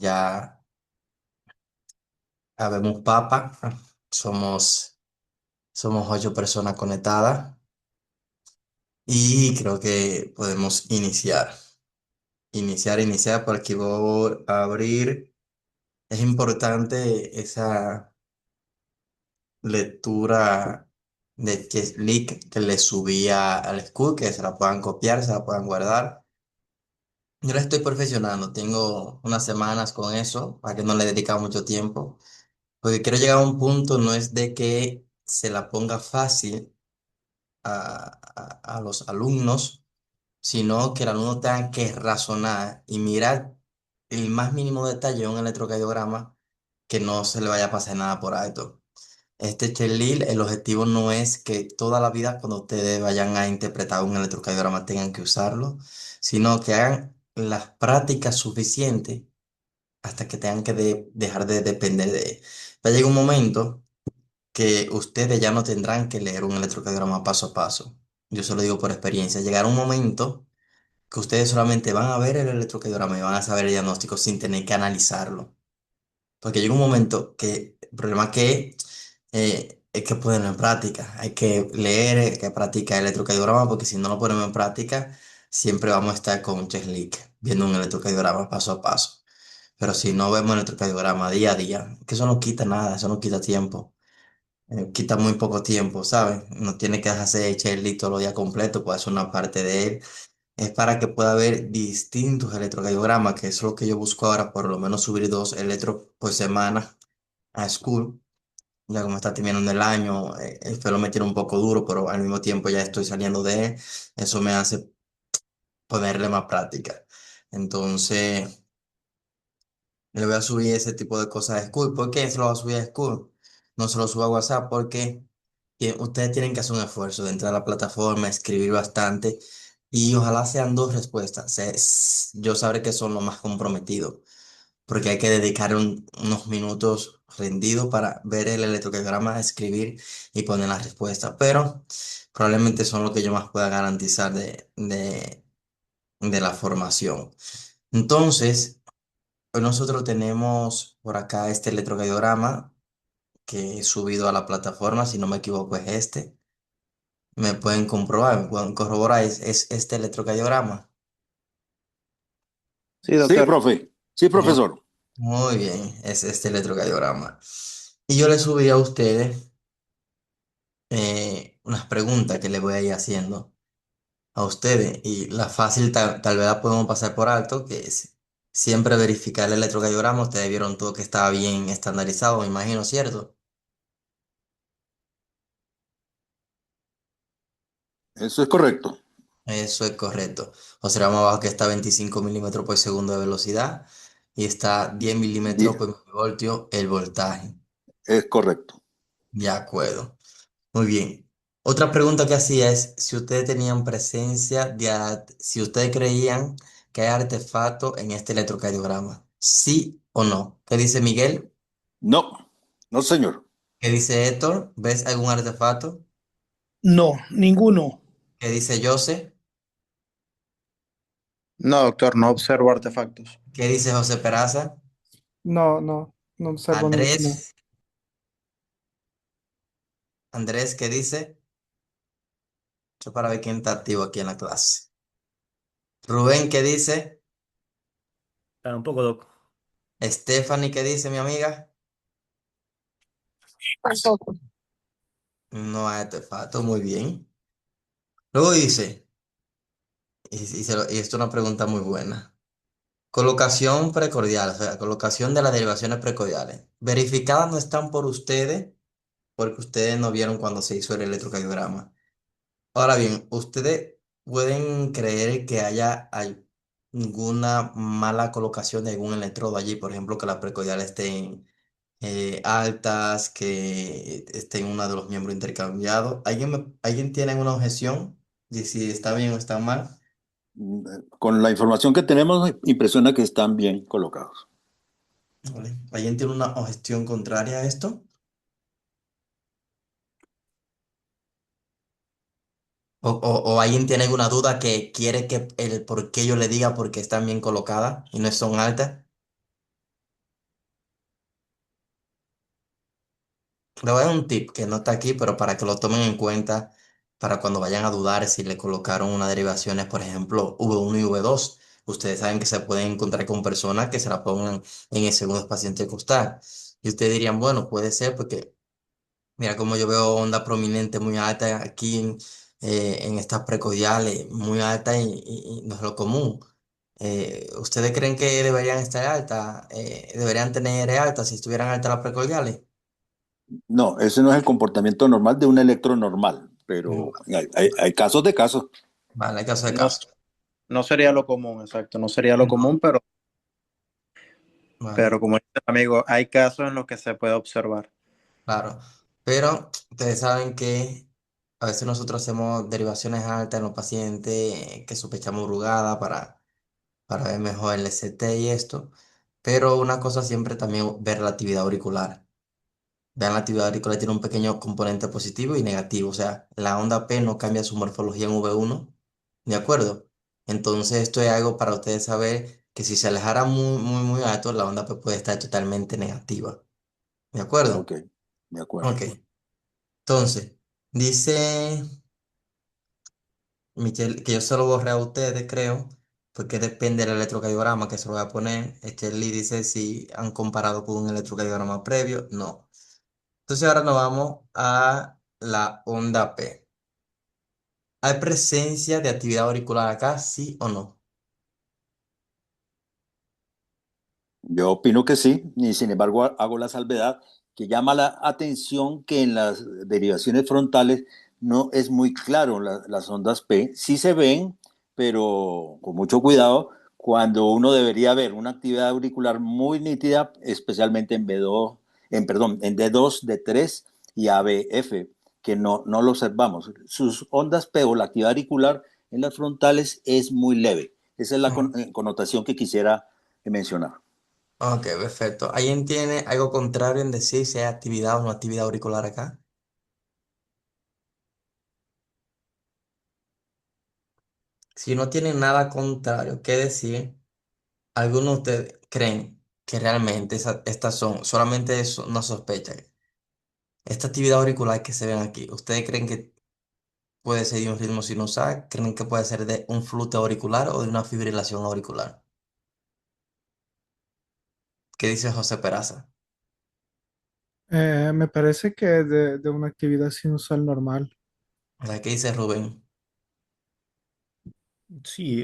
Ya habemos papa, somos, somos 8 personas conectadas y creo que podemos iniciar. Iniciar, por aquí voy a abrir. Es importante esa lectura de link que le subía al school, que se la puedan copiar, se la puedan guardar. Yo la estoy perfeccionando, tengo unas semanas con eso, para que no le he dedicado mucho tiempo, porque quiero llegar a un punto, no es de que se la ponga fácil a los alumnos, sino que el alumno tenga que razonar y mirar el más mínimo detalle de un electrocardiograma, que no se le vaya a pasar nada por alto. Este Chelil, el objetivo no es que toda la vida cuando ustedes vayan a interpretar un electrocardiograma tengan que usarlo, sino que hagan las prácticas suficientes hasta que tengan que dejar de depender de él. Va a llegar un momento que ustedes ya no tendrán que leer un electrocardiograma paso a paso. Yo se lo digo por experiencia. Llegará un momento que ustedes solamente van a ver el electrocardiograma y van a saber el diagnóstico sin tener que analizarlo. Porque llega un momento que el problema es que ponerlo en práctica. Hay que leer, hay que practicar el electrocardiograma, porque si no lo ponemos en práctica, siempre vamos a estar con un checklist, viendo un electrocardiograma paso a paso. Pero si no vemos el electrocardiograma día a día, que eso no quita nada, eso no quita tiempo. Quita muy poco tiempo, ¿sabes? No tiene que dejarse el checklist todos los días completo, puede ser una parte de él. Es para que pueda haber distintos electrocardiogramas, que es lo que yo busco ahora, por lo menos subir 2 electros por semana a school. Ya como está terminando el año, el pelo me tiene un poco duro, pero al mismo tiempo ya estoy saliendo de él. Eso me hace ponerle más práctica. Entonces, le voy a subir ese tipo de cosas a school. ¿Por qué se lo voy a subir a school? No se lo subo a WhatsApp porque ustedes tienen que hacer un esfuerzo de entrar a la plataforma, escribir bastante y ojalá sean 2 respuestas. Yo sabré que son los más comprometidos, porque hay que dedicar unos minutos rendidos para ver el electrocardiograma, escribir y poner la respuesta. Pero probablemente son lo que yo más pueda garantizar de la formación. Entonces, pues nosotros tenemos por acá este electrocardiograma que he subido a la plataforma, si no me equivoco es este. Me pueden comprobar, me pueden corroborar, es este electrocardiograma. Sí, Sí, doctor. profe. Sí, Muy, profesor. muy bien, es este electrocardiograma. Y yo le subí a ustedes unas preguntas que le voy a ir haciendo a ustedes. Y la fácil tal vez la podemos pasar por alto, que es siempre verificar el electrocardiograma. Ustedes vieron todo que estaba bien estandarizado, me imagino, ¿cierto? Eso es correcto. Eso es correcto. Observamos abajo que está 25 milímetros por segundo de velocidad y está 10 milímetros Bien, por milivoltio el voltaje. es correcto. De acuerdo. Muy bien. Otra pregunta que hacía es si ustedes tenían presencia si ustedes creían que hay artefacto en este electrocardiograma. ¿Sí o no? ¿Qué dice Miguel? No, no, señor. ¿Qué dice Héctor? ¿Ves algún artefacto? No, ninguno. ¿Qué dice José? No, doctor, no observo artefactos. ¿Qué dice José Peraza? No, no, no observo ninguno. Andrés, Andrés, ¿qué dice? Yo para ver quién está activo aquí en la clase. Rubén, ¿qué dice? Tampoco, Doc. Stephanie, ¿qué dice mi amiga? Tampoco. No hay artefacto, muy bien. Luego dice, y esto es una pregunta muy buena. Colocación precordial, o sea, colocación de las derivaciones precordiales. Verificadas no están por ustedes, porque ustedes no vieron cuando se hizo el electrocardiograma. Ahora bien, ustedes pueden creer que haya alguna mala colocación de algún electrodo allí, por ejemplo, que las precordiales estén altas, que estén uno de los miembros intercambiados. ¿Alguien tiene una objeción de si está bien o está mal? Con la información que tenemos, impresiona que están bien colocados. ¿Vale? ¿Alguien tiene una objeción contraria a esto? ¿O alguien tiene alguna duda que quiere que el por qué yo le diga por qué están bien colocadas y no son altas? Le voy a dar un tip que no está aquí, pero para que lo tomen en cuenta para cuando vayan a dudar si le colocaron unas derivaciones, por ejemplo, V1 y V2. Ustedes saben que se pueden encontrar con personas que se la pongan en el segundo paciente costal. Y ustedes dirían, bueno, puede ser porque mira como yo veo onda prominente muy alta aquí en estas precordiales, muy alta y no es lo común. ¿Ustedes creen que deberían estar altas? ¿Deberían tener altas si estuvieran altas las precordiales? No, ese no es el comportamiento normal de un electro normal, Mm, pero hay casos de casos. Vale, hay caso de No, caso. no sería lo común, exacto, no sería lo No, común, pero vale, como dice el amigo, hay casos en los que se puede observar. claro. Pero ustedes saben que a veces nosotros hacemos derivaciones altas en los pacientes que sospechamos brugada para ver mejor el ST y esto. Pero una cosa siempre también ver la actividad auricular. Vean, la actividad auricular tiene un pequeño componente positivo y negativo. O sea, la onda P no cambia su morfología en V1. ¿De acuerdo? Entonces, esto es algo para ustedes saber que si se alejara muy, muy, muy alto, la onda P puede estar totalmente negativa. ¿De Ok, acuerdo? de acuerdo. Ok. Entonces, dice Michelle, que yo se lo borré a ustedes, creo, porque depende del electrocardiograma que se lo voy a poner. Lee dice si han comparado con un electrocardiograma previo. No. Entonces ahora nos vamos a la onda P. ¿Hay presencia de actividad auricular acá, sí o no? Yo opino que sí, y sin embargo hago la salvedad que llama la atención que en las derivaciones frontales no es muy claro las ondas P. Sí se ven, pero con mucho cuidado, cuando uno debería ver una actividad auricular muy nítida, especialmente en B2, perdón, en D2, D3 y ABF, que no lo observamos. Sus ondas P o la actividad auricular en las frontales es muy leve. Esa es la Mm. connotación que quisiera mencionar. Ok, perfecto. ¿Alguien tiene algo contrario en decir si hay actividad o no actividad auricular acá? Si no tienen nada contrario que decir, ¿algunos de ustedes creen que realmente estas son solamente eso, una sospecha? Esta actividad auricular que se ven aquí, ¿ustedes creen que puede ser de un ritmo sinusal? ¿Creen que puede ser de un flute auricular o de una fibrilación auricular? ¿Qué dice José Peraza? Me parece que es de una actividad sinusal normal. O sea, ¿qué dice Rubén? Sí,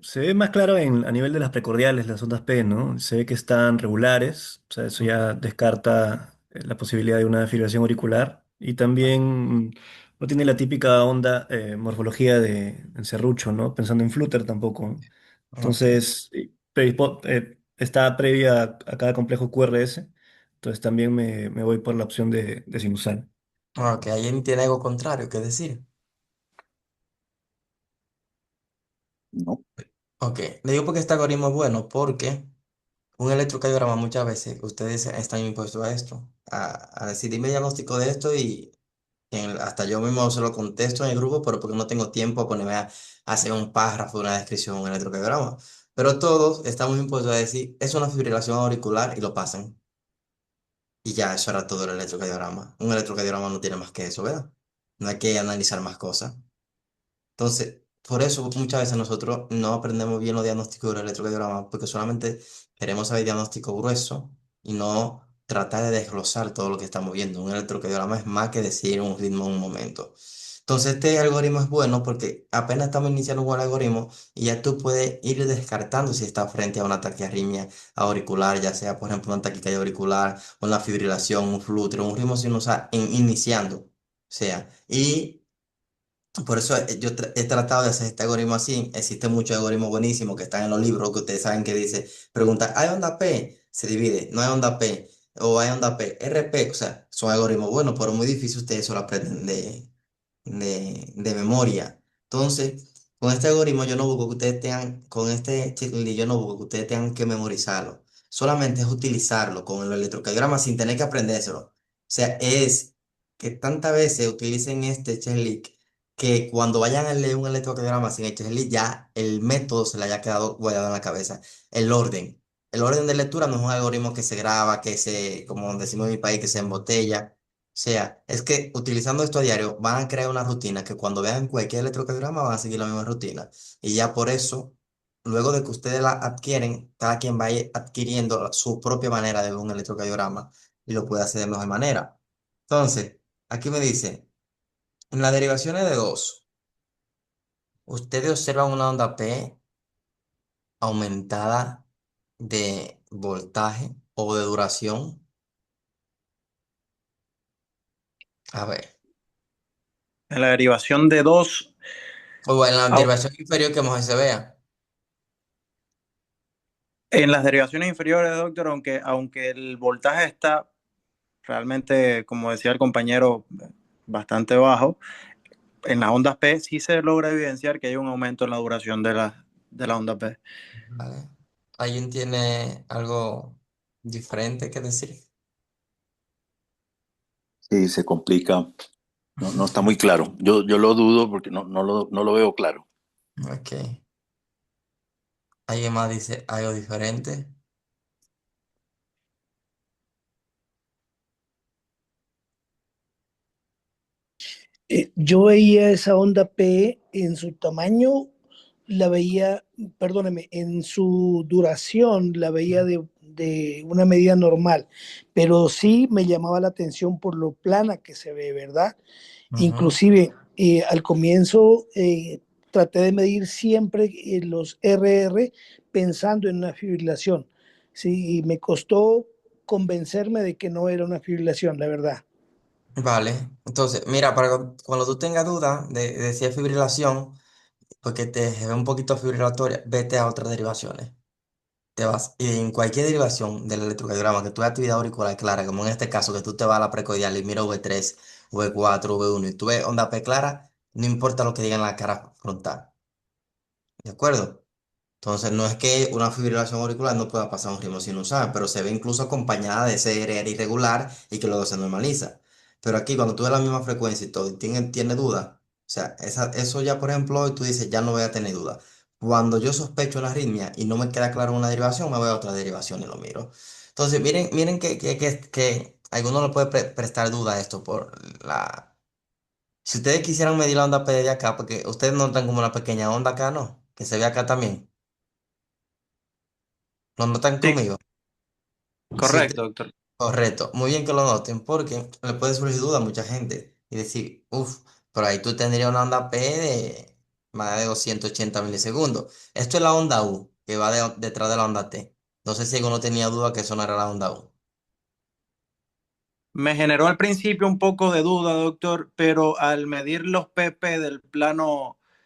se ve más claro a nivel de las precordiales, las ondas P, ¿no? Se ve que están regulares, o sea, eso ya descarta la posibilidad de una fibrilación auricular y también no tiene la típica onda morfología de serrucho, ¿no? Pensando en Flutter tampoco. Ok. Entonces, está previa a cada complejo QRS, entonces también me voy por la opción de sinusal. Ok, ¿alguien tiene algo contrario que decir? No, Ok, le digo porque este algoritmo es bueno, porque un electrocardiograma muchas veces ustedes están impuestos a esto, a decir, dime diagnóstico de esto y hasta yo mismo se lo contesto en el grupo, pero porque no tengo tiempo a ponerme a hacer un párrafo, una descripción, un electrocardiograma. Pero todos estamos impuestos a decir, es una fibrilación auricular y lo pasan. Y ya, eso era todo el electrocardiograma. Un electrocardiograma no tiene más que eso, ¿verdad? No hay que analizar más cosas. Entonces, por eso muchas veces nosotros no aprendemos bien los diagnósticos del electrocardiograma, porque solamente queremos saber diagnóstico grueso y no tratar de desglosar todo lo que estamos viendo. Un electrocardiograma es más que decir un ritmo en un momento. Entonces, este algoritmo es bueno porque apenas estamos iniciando un buen algoritmo y ya tú puedes ir descartando si está frente a una taquiarritmia auricular, ya sea, por ejemplo, una taquicardia auricular, una fibrilación, un flútero, un ritmo sinusal iniciando. O sea, y por eso he tratado de hacer este algoritmo así. Existen muchos algoritmos buenísimos que están en los libros que ustedes saben que dice, pregunta, ¿hay onda P? Se divide, no hay onda P, o hay onda P, RP, o sea, son algoritmos buenos, pero muy difícil ustedes solo aprenden de memoria. Entonces, con este algoritmo yo no busco que ustedes tengan, con este checklist yo no busco que ustedes tengan que memorizarlo. Solamente es utilizarlo con el electrocardiograma sin tener que aprendérselo. O sea, es que tantas veces utilicen este checklist que cuando vayan a leer un electrocardiograma sin el checklist ya el método se le haya quedado guardado en la cabeza. El orden. El orden de lectura no es un algoritmo que se graba, que se, como decimos en mi país, que se embotella. sea, es que utilizando esto a diario van a crear una rutina que cuando vean cualquier electrocardiograma van a seguir la misma rutina. Y ya por eso, luego de que ustedes la adquieren, cada quien va a ir adquiriendo su propia manera de ver un electrocardiograma y lo puede hacer de mejor manera. Entonces, aquí me dice, en las derivaciones de 2 ustedes observan una onda P aumentada de voltaje o de duración. A ver. En la derivación de 2, O en la derivación inferior que mejor se vea. en las derivaciones inferiores, doctor, aunque el voltaje está realmente, como decía el compañero, bastante bajo, en las ondas P sí se logra evidenciar que hay un aumento en la duración de la onda P. ¿Vale? ¿Alguien tiene algo diferente que decir? Sí, se complica. No, no está muy claro. Yo lo dudo porque no lo veo claro. Ok. ¿Alguien más dice algo diferente? Yo veía esa onda P en su tamaño, la veía, perdóneme, en su duración la veía de una medida normal, pero sí me llamaba la atención por lo plana que se ve, ¿verdad? Ujú. Inclusive al comienzo traté de medir siempre los RR pensando en una fibrilación. Sí, y me costó convencerme de que no era una fibrilación, la verdad. Vale. Entonces, mira, para cuando tú tengas duda de si es fibrilación, porque te ve un poquito fibrilatoria, vete a otras derivaciones. Te vas, y en cualquier derivación del electrocardiograma que tu actividad auricular clara, como en este caso, que tú te vas a la precordial y mira V3, V4, V1 y tú ves onda P clara, no importa lo que diga en la cara frontal. ¿De acuerdo? Entonces, no es que una fibrilación auricular no pueda pasar un ritmo sinusal, pero se ve incluso acompañada de ese RR irregular y que luego se normaliza. Pero aquí, cuando tú ves la misma frecuencia y todo, y tiene duda, o sea, eso ya, por ejemplo, tú dices, ya no voy a tener duda. Cuando yo sospecho una arritmia y no me queda claro una derivación, me voy a otra derivación y lo miro. Entonces, miren que alguno le puede prestar duda a esto por la... Si ustedes quisieran medir la onda P de acá, porque ustedes notan como una pequeña onda acá, ¿no? Que se ve acá también. ¿Lo notan Sí, conmigo? Sí, correcto, doctor. correcto. Muy bien que lo noten porque le puede surgir duda a mucha gente y decir, uff, por ahí tú tendrías una onda P de más de 280 milisegundos. Esto es la onda U que va detrás de la onda T. No sé si alguno tenía duda que eso no era la onda U. Me generó al principio un poco de duda, doctor, pero al medir los PP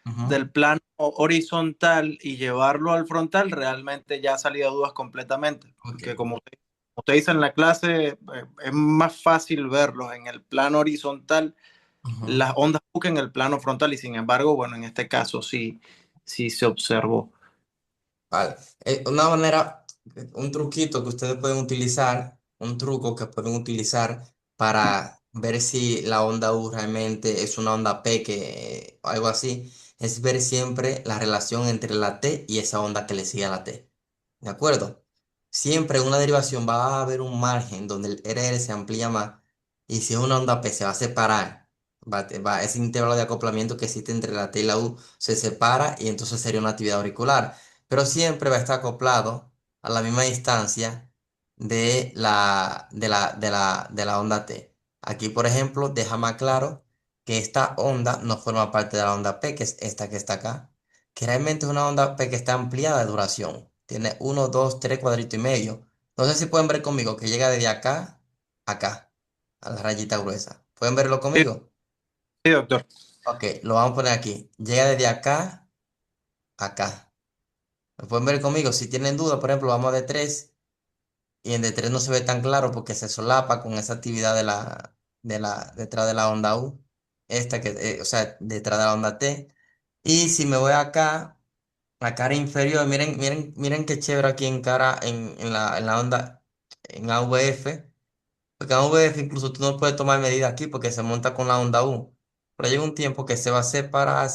Ujú. del plano horizontal y llevarlo al frontal, realmente ya salí de dudas completamente. Ok. Porque como usted dice en la clase, es más fácil verlos en el plano horizontal, Ujú. las ondas que en el plano frontal, y sin embargo, bueno, en este caso sí se observó. Vale. Una manera, un truquito que ustedes pueden utilizar, un truco que pueden utilizar para ver si la onda U realmente es una onda P o algo así, es ver siempre la relación entre la T y esa onda que le sigue a la T. ¿De acuerdo? Siempre en una derivación va a haber un margen donde el RR se amplía más y si es una onda P se va a separar. Ese intervalo de acoplamiento que existe entre la T y la U se separa y entonces sería una actividad auricular, pero siempre va a estar acoplado a la misma distancia de la onda T. Aquí, por ejemplo, deja más claro que esta onda no forma parte de la onda P, que es esta que está acá, que realmente es una onda P que está ampliada de duración. Tiene uno, 2, 3 cuadritos y medio. No sé si pueden ver conmigo que llega desde acá a acá, a la rayita gruesa. ¿Pueden verlo Sí, conmigo? sí, doctor. Ok, lo vamos a poner aquí. Llega desde acá a acá. ¿Lo pueden ver conmigo? Si tienen duda, por ejemplo, vamos de 3 y en D3 no se ve tan claro porque se solapa con esa actividad detrás de la onda U, esta o sea, detrás de la onda T. Y si me voy acá, la cara inferior, miren qué chévere aquí en la onda, en la VF, porque en la VF incluso tú no puedes tomar medida aquí porque se monta con la onda U. Pero llega un tiempo que se va a separar.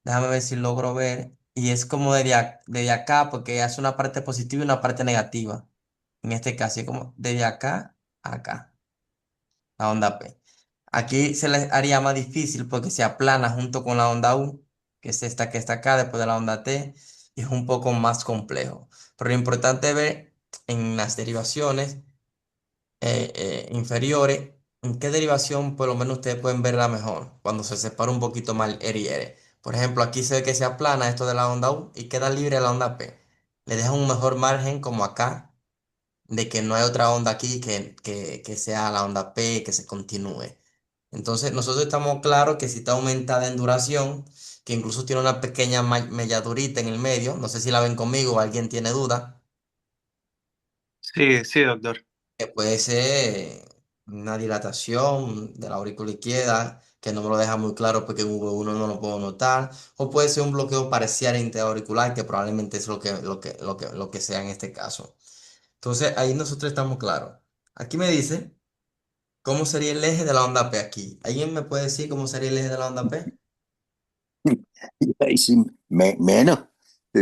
Déjame ver si logro ver. Y es como desde acá, porque hace una parte positiva y una parte negativa. En este caso, es como desde acá a acá. la onda P. Aquí se les haría más difícil porque se aplana junto con la onda U, que es esta que está acá después de la onda T, y es un poco más complejo. Pero lo importante es ver en las derivaciones inferiores, en qué derivación por lo menos ustedes pueden verla mejor, cuando se separa un poquito más el R y R. Por ejemplo, aquí se ve que se aplana esto de la onda U y queda libre la onda P. Le deja un mejor margen como acá, de que no hay otra onda aquí que sea la onda P, que se continúe. Entonces, nosotros estamos claros que si está aumentada en duración, que incluso tiene una pequeña melladurita en el medio, no sé si la ven conmigo o alguien tiene duda, Sí, sí, doctor. que puede ser una dilatación de la aurícula izquierda, que no me lo deja muy claro porque en V1 no lo puedo notar, o puede ser un bloqueo parcial interauricular, que probablemente es lo que sea en este caso. Entonces, ahí nosotros estamos claros. Aquí me dice cómo sería el eje de la onda P aquí. ¿Alguien me puede decir cómo sería el eje de la onda P? Y ahí sí, menos,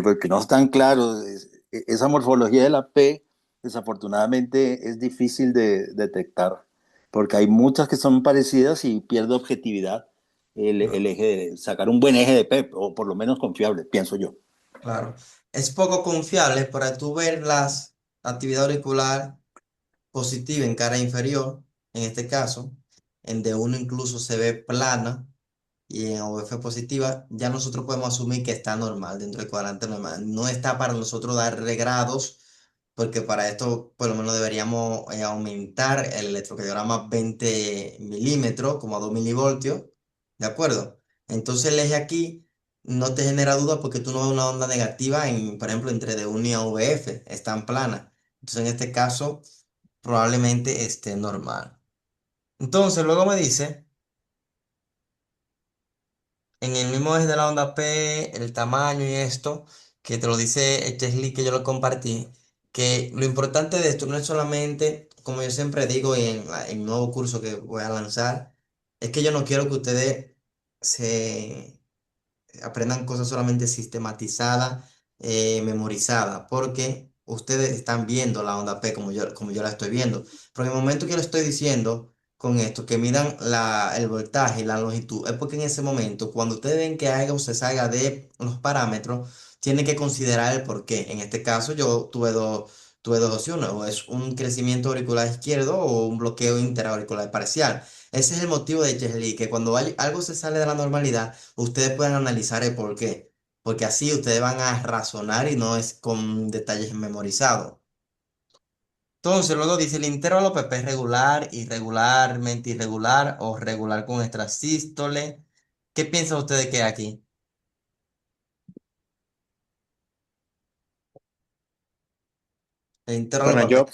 porque no es tan claro. Esa morfología de la P, desafortunadamente, es difícil de detectar, porque hay muchas que son parecidas y pierde objetividad el eje sacar un buen eje de P, o por lo menos confiable, pienso yo. Claro. Es poco confiable para tú ver las actividad auricular positiva en cara inferior, en este caso, en D1 incluso se ve plana y en OF positiva, ya nosotros podemos asumir que está normal, dentro del cuadrante normal. No está para nosotros darle grados, porque para esto por lo menos deberíamos aumentar el electrocardiograma 20 milímetros, como a 2 milivoltios, ¿de acuerdo? Entonces el eje aquí no te genera duda porque tú no ves una onda negativa, por ejemplo, entre D1 y AVF, están planas. Entonces en este caso probablemente esté normal. Entonces luego me dice, en el mismo eje de la onda P, el tamaño y esto, que te lo dice este link que yo lo compartí, que lo importante de esto no es solamente, como yo siempre digo en el nuevo curso que voy a lanzar, es que yo no quiero que ustedes se aprendan cosas solamente sistematizadas, memorizadas, porque ustedes están viendo la onda P como yo la estoy viendo. Pero en el momento que yo le estoy diciendo con esto, que midan el voltaje y la longitud, es porque en ese momento, cuando ustedes ven que algo se salga de los parámetros, tienen que considerar el por qué. En este caso, yo tuve dos opciones, o es un crecimiento auricular izquierdo o un bloqueo interauricular parcial. Ese es el motivo de Chesley, que cuando algo se sale de la normalidad, ustedes pueden analizar el por qué, porque así ustedes van a razonar y no es con detalles memorizados. Entonces, luego dice el intervalo PP es regular, irregularmente irregular o regular con extrasístole. ¿Qué piensan ustedes que hay aquí? El intervalo Bueno, PP. yo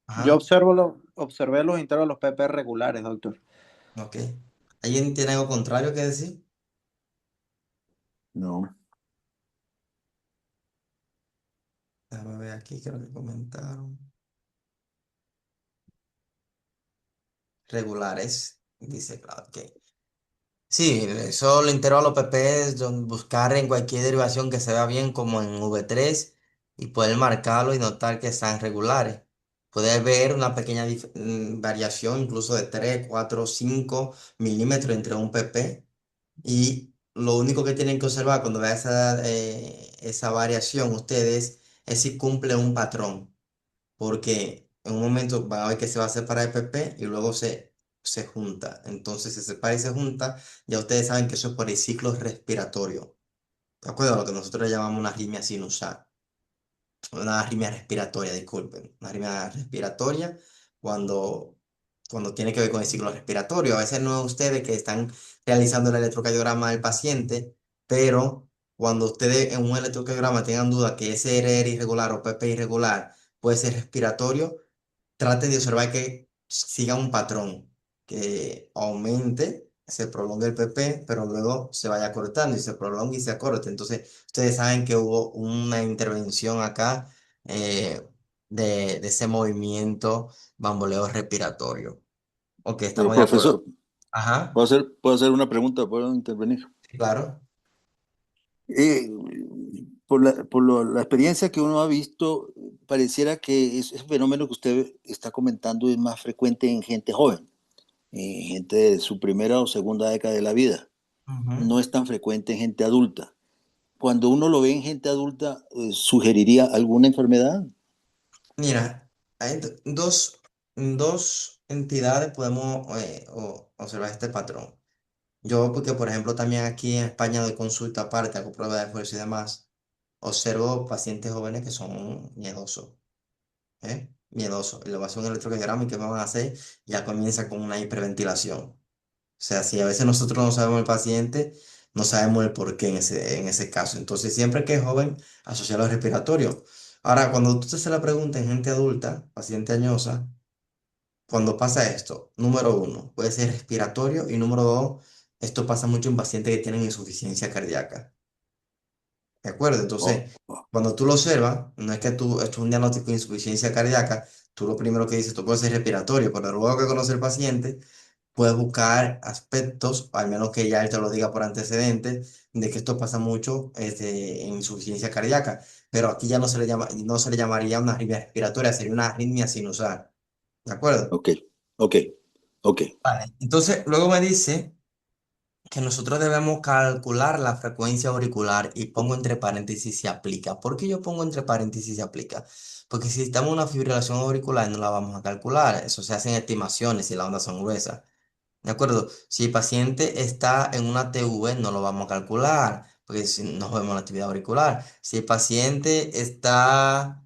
Ajá, observé los intervalos PP regulares, doctor. ok. ¿Alguien tiene algo contrario que decir? No. Déjame ver aquí, creo que comentaron. Regulares, dice, claro, ok. Sí, eso lo integro a los PPs, buscar en cualquier derivación que se vea bien como en V3 y poder marcarlo y notar que están regulares. Puedes ver una pequeña variación incluso de 3, 4, 5 milímetros entre un PP y lo único que tienen que observar cuando vean esa variación ustedes es si cumple un patrón porque en un momento van a ver que se va a separar el PP y luego se junta. Entonces se separa y se junta, ya ustedes saben que eso es por el ciclo respiratorio. ¿De acuerdo? A lo que nosotros le llamamos una arritmia sinusal. Una arritmia respiratoria, disculpen. Una arritmia respiratoria cuando, cuando tiene que ver con el ciclo respiratorio. A veces no es ustedes que están realizando el electrocardiograma del paciente, pero cuando ustedes en un electrocardiograma tengan duda que ese RR irregular o PP irregular puede ser respiratorio, traten de observar que siga un patrón, que aumente, se prolongue el PP, pero luego se vaya cortando y se prolongue y se acorte. Entonces, ustedes saben que hubo una intervención acá eh, de ese movimiento bamboleo respiratorio. Ok, estamos de acuerdo. Profesor, Ajá, puedo hacer una pregunta? ¿Puedo intervenir? sí, claro. Eh, la experiencia que uno ha visto, pareciera que ese fenómeno que usted está comentando es más frecuente en gente joven. gente de su primera o segunda década de la vida. Ujú. No es tan frecuente en gente adulta. Cuando uno lo ve en gente adulta, ¿sugeriría alguna enfermedad? Mira, hay dos entidades podemos observar este patrón. Yo, porque por ejemplo también aquí en España doy consulta aparte, hago pruebas de esfuerzo y demás, observo pacientes jóvenes que son miedosos, ¿eh? Miedosos. Y le voy a hacer un electrocardiograma y ¿qué me van a hacer? Ya comienza con una hiperventilación. O sea, si a veces nosotros no sabemos el paciente, no sabemos el por qué en ese caso. Entonces, siempre que es joven, asociarlo al respiratorio. Ahora, cuando tú te haces la pregunta en gente adulta, paciente añosa, cuando pasa esto, número uno, puede ser respiratorio y número dos, esto pasa mucho en pacientes que tienen insuficiencia cardíaca. ¿De acuerdo? Oh, Entonces, oh, cuando tú lo observas, no es que tú, esto es un diagnóstico de insuficiencia cardíaca, tú lo primero que dices, tú puedes ser respiratorio, pero luego que conoce el paciente, puedes buscar aspectos, al menos que ya él te lo diga por antecedentes, de que esto pasa mucho en insuficiencia cardíaca. Pero aquí ya no se le llamaría una arritmia respiratoria, sería una arritmia sinusal. ¿De acuerdo? ok, ok, ok. Vale. Entonces, luego me dice que nosotros debemos calcular la frecuencia auricular y pongo entre paréntesis se aplica. ¿Por qué yo pongo entre paréntesis se aplica? Porque si estamos en una fibrilación auricular no la vamos a calcular. Eso se hacen estimaciones si las ondas son gruesas. ¿De acuerdo? Si el paciente está en una TV, no lo vamos a calcular, porque si no vemos la actividad auricular. Si el paciente está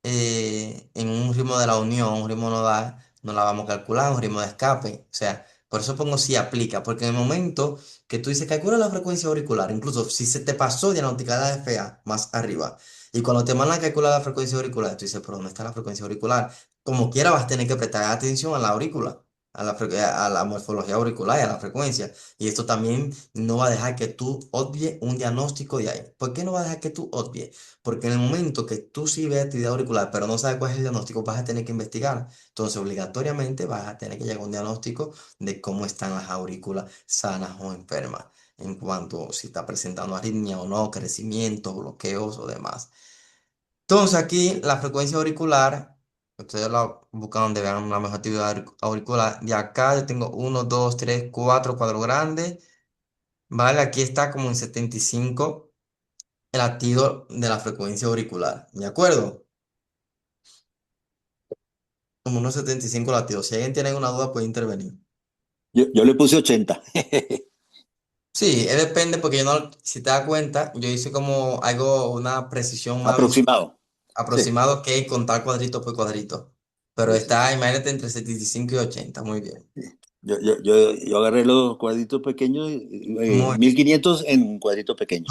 en un ritmo de la unión, un ritmo nodal, no la vamos a calcular, un ritmo de escape. O sea, por eso pongo si aplica, porque en el momento que tú dices calcula la frecuencia auricular, incluso si se te pasó diagnosticada de FA más arriba, y cuando te mandan a calcular la frecuencia auricular, tú dices, ¿pero dónde está la frecuencia auricular? Como quiera vas a tener que prestar atención a la aurícula a la morfología auricular y a la frecuencia. Y esto también no va a dejar que tú obvies un diagnóstico de ahí. ¿Por qué no va a dejar que tú obvies? Porque en el momento que tú sí ves actividad auricular, pero no sabes cuál es el diagnóstico, vas a tener que investigar. Entonces, obligatoriamente vas a tener que llegar a un diagnóstico de cómo están las aurículas sanas o enfermas, en cuanto si está presentando arritmia o no, crecimiento, bloqueos o demás. Entonces aquí la frecuencia auricular, ustedes la buscan donde vean una mejor actividad auricular. De acá yo tengo uno 2 3 4 cuadros grandes. Vale, aquí está como en 75 el latido de la frecuencia auricular. ¿De acuerdo? Como unos 75 latidos. Si alguien tiene alguna duda puede intervenir. Yo le puse 80. Sí, depende porque yo no, si te das cuenta, yo hice como algo, una precisión más visual, Aproximado. Sí, aproximado que contar cuadrito por cuadrito. Pero sí, sí. está, imagínate, entre 75 y 80. Muy bien. Sí. Yo agarré los cuadritos pequeños, Muy 1500 en un cuadrito pequeño.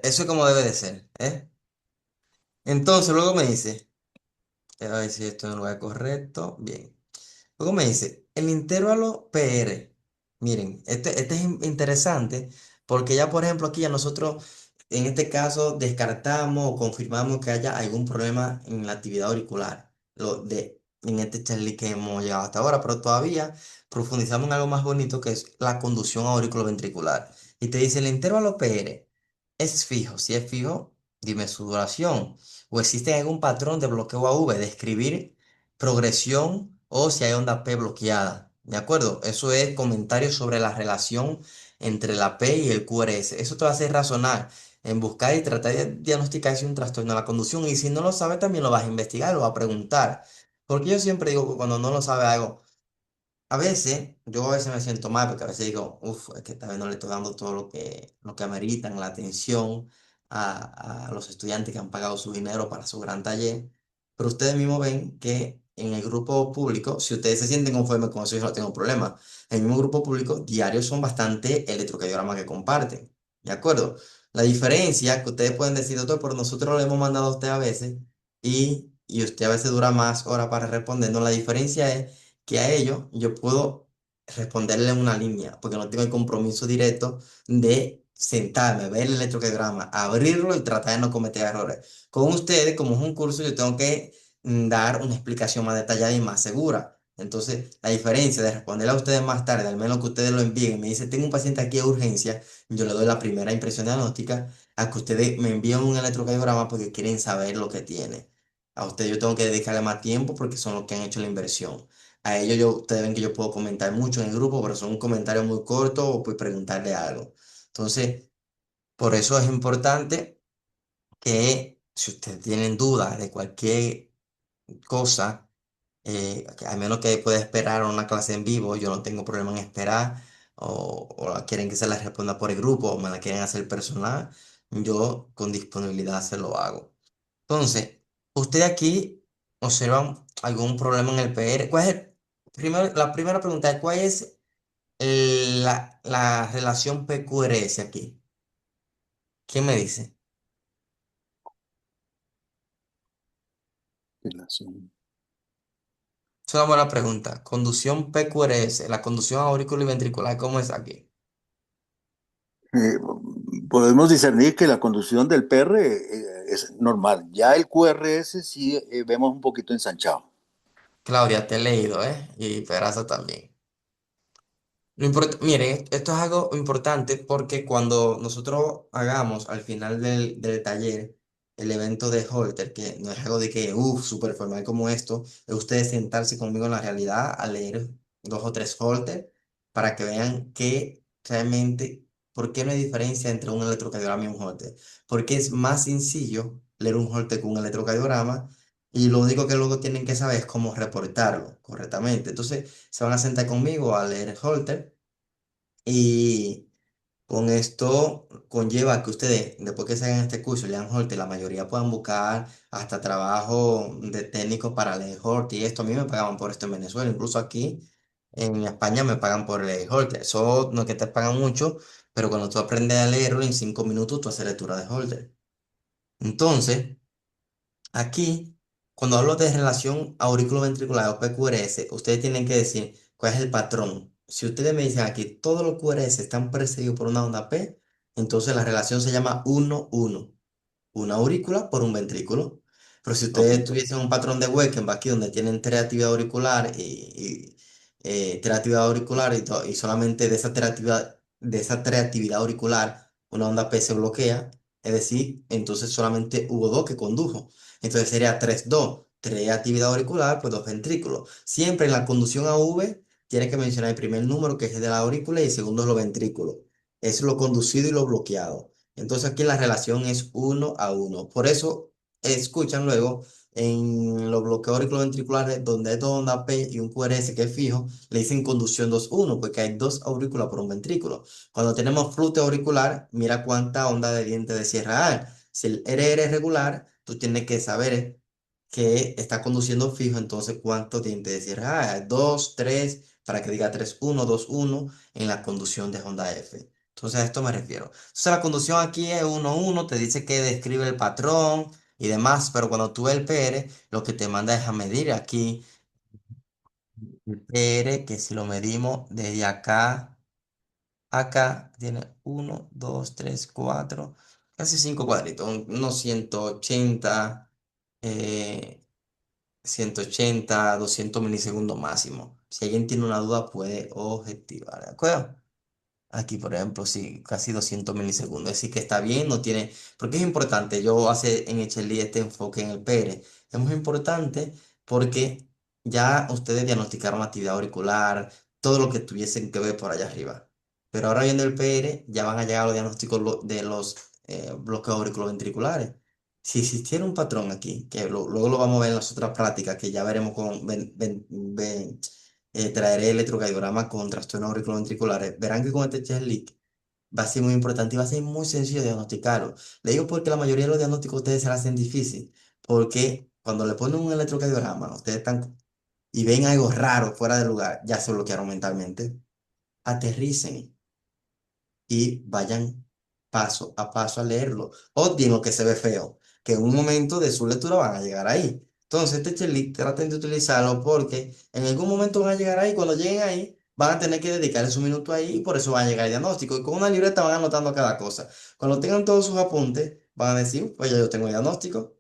Eso es como debe de ser, ¿eh? Entonces, luego me dice, a ver si esto es el lugar correcto. Bien. Luego me dice, el intervalo PR. Miren, este es interesante porque ya, por ejemplo, aquí ya nosotros, en este caso, descartamos o confirmamos que haya algún problema en la actividad auricular, en este charlie que hemos llegado hasta ahora, pero todavía profundizamos en algo más bonito que es la conducción auriculoventricular. Y te dice, el intervalo PR es fijo. Si es fijo, dime su duración. O existe algún patrón de bloqueo AV, describir progresión o si hay onda P bloqueada. ¿De acuerdo? Eso es comentario sobre la relación entre la P y el QRS. Eso te va a hacer razonar en buscar y tratar de diagnosticar si es un trastorno de la conducción. Y si no lo sabes, también lo vas a investigar, lo vas a preguntar. Porque yo siempre digo que cuando no lo sabe algo, yo a veces me siento mal porque a veces digo, uff, es que tal vez no le estoy dando todo lo que ameritan, la atención a los estudiantes que han pagado su dinero para su gran taller. Pero ustedes mismos ven que en el grupo público, si ustedes se sienten conformes con eso, yo no tengo problema. En el mismo grupo público, diarios son bastante electrocardiogramas que comparten. ¿De acuerdo? La diferencia que ustedes pueden decir, doctor, pero nosotros lo hemos mandado a usted a veces y usted a veces dura más horas para respondernos. La diferencia es que a ellos yo puedo responderle en una línea, porque no tengo el compromiso directo de sentarme, ver el electrocardiograma, abrirlo y tratar de no cometer errores. Con ustedes, como es un curso, yo tengo que dar una explicación más detallada y más segura. Entonces, la diferencia de responderle a ustedes más tarde, al menos que ustedes lo envíen y me dice, tengo un paciente aquí de urgencia, yo le doy la primera impresión diagnóstica a que ustedes me envíen un electrocardiograma porque quieren saber lo que tiene. A ustedes yo tengo que dedicarle más tiempo porque son los que han hecho la inversión. A ellos ustedes ven que yo puedo comentar mucho en el grupo, pero son un comentario muy corto o pues preguntarle algo. Entonces, por eso es importante que si ustedes tienen dudas de cualquier cosa, que a menos que pueda esperar una clase en vivo, yo no tengo problema en esperar, o quieren que se la responda por el grupo, o me la quieren hacer personal, yo con disponibilidad se lo hago. Entonces, ¿usted aquí observan algún problema en el PR? La primera pregunta es, ¿cuál es la relación PQRS aquí? ¿Quién me dice? Relación. Es una buena pregunta. Conducción PQRS, la conducción auricular y ventricular, ¿cómo es aquí? Eh, Podemos discernir que la conducción del PR es normal. Ya el QRS sí vemos un poquito ensanchado. Claudia, te he leído, ¿eh? Y Peraza también. Mire, esto es algo importante porque cuando nosotros hagamos al final del taller el evento de Holter, que no es algo de que, uff, súper formal como esto, es ustedes sentarse conmigo en la realidad a leer dos o tres Holter para que vean que realmente, ¿por qué no hay diferencia entre un electrocardiograma y un Holter? Porque es más sencillo leer un Holter con un electrocardiograma y lo único que luego tienen que saber es cómo reportarlo correctamente. Entonces, se van a sentar conmigo a leer Holter y con esto conlleva que ustedes, después que se hagan este curso, lean Holter, la mayoría puedan buscar hasta trabajo de técnico para leer Holter y esto a mí me pagaban por esto en Venezuela, incluso aquí en España me pagan por leer Holter. Eso no es que te pagan mucho, pero cuando tú aprendes a leerlo en 5 minutos tú haces lectura de Holter. Entonces, aquí, cuando hablo de relación auriculoventricular o PQRS, ustedes tienen que decir cuál es el patrón. Si ustedes me dicen aquí, todos los QRS están precedidos por una onda P, entonces la relación se llama 1-1, una aurícula por un ventrículo. Pero si Ok. ustedes tuviesen un patrón de Wegenbach aquí donde tienen tres actividad auricular tres actividad auricular y solamente de esa tres actividad auricular una onda P se bloquea, es decir, entonces solamente hubo dos que condujo. Entonces sería 3-2, tres actividad auricular, pues dos ventrículos. Siempre en la conducción AV tiene que mencionar el primer número que es el de la aurícula y el segundo es los ventrículos. Es lo conducido y lo bloqueado. Entonces aquí la relación es 1-1. Por eso escuchan luego en los bloqueos auriculoventriculares donde hay dos ondas P y un QRS que es fijo, le dicen conducción 2-1 porque hay dos aurículas por un ventrículo. Cuando tenemos flute auricular, mira cuánta onda de diente de sierra hay. Si el RR es regular, tú tienes que saber que está conduciendo fijo, entonces cuántos dientes de sierra hay. Dos, tres, para que diga 3-1, 2-1 en la conducción de onda F. Entonces a esto me refiero. Entonces la conducción aquí es 1-1, te dice que describe el patrón y demás, pero cuando tú ves el PR, lo que te manda es a medir aquí el PR, que si lo medimos desde acá, acá tiene 1, 2, 3, 4, casi 5 cuadritos, unos 180, 200 milisegundos máximo. Si alguien tiene una duda, puede objetivar, ¿de acuerdo? Aquí, por ejemplo, sí, casi 200 milisegundos. Es decir, que está bien, no tiene... Porque es importante, yo hace en HLI este enfoque en el PR. Es muy importante porque ya ustedes diagnosticaron actividad auricular, todo lo que tuviesen que ver por allá arriba. Pero ahora viendo el PR, ya van a llegar a los diagnósticos de los bloqueos auriculoventriculares. Si existiera un patrón aquí, que luego lo vamos a ver en las otras prácticas, que ya veremos con traeré electrocardiograma con trastornos auriculoventriculares. Verán que con este chest leak va a ser muy importante y va a ser muy sencillo diagnosticarlo. Le digo porque la mayoría de los diagnósticos ustedes se la hacen difícil, porque cuando le ponen un electrocardiograma, ustedes están y ven algo raro fuera de lugar, ya se bloquearon mentalmente. Aterricen y vayan paso a paso a leerlo. Odien lo que se ve feo, que en un momento de su lectura van a llegar ahí. Entonces, este checklist traten de utilizarlo porque en algún momento van a llegar ahí. Cuando lleguen ahí, van a tener que dedicarle su minuto ahí y por eso van a llegar al diagnóstico. Y con una libreta van anotando cada cosa. Cuando tengan todos sus apuntes, van a decir, pues ya yo tengo el diagnóstico.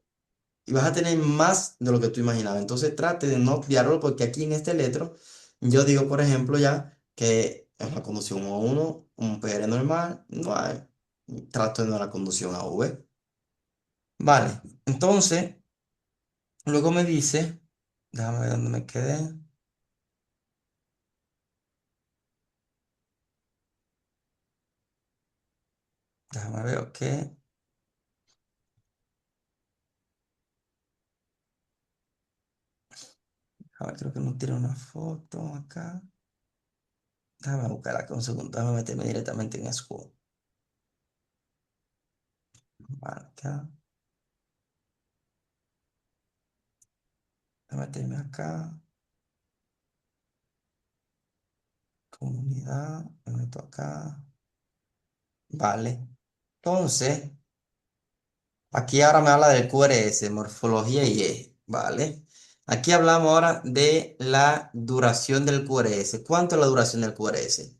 Y vas a tener más de lo que tú imaginabas. Entonces trate de no obviarlo porque aquí en este letro, yo digo, por ejemplo, ya que en la conducción A1, un PR normal, no hay. Trato de no la conducción AV. Vale, entonces, luego me dice, déjame ver dónde me quedé. Déjame ver qué. A ver, creo que no tiene una foto acá. Déjame buscar acá un segundo. Déjame meterme directamente en School. Marca. Déjame meterme acá. Comunidad. Me meto acá. Vale. Entonces, aquí ahora me habla del QRS, morfología y eje. Vale. Aquí hablamos ahora de la duración del QRS. ¿Cuánto es la duración del QRS?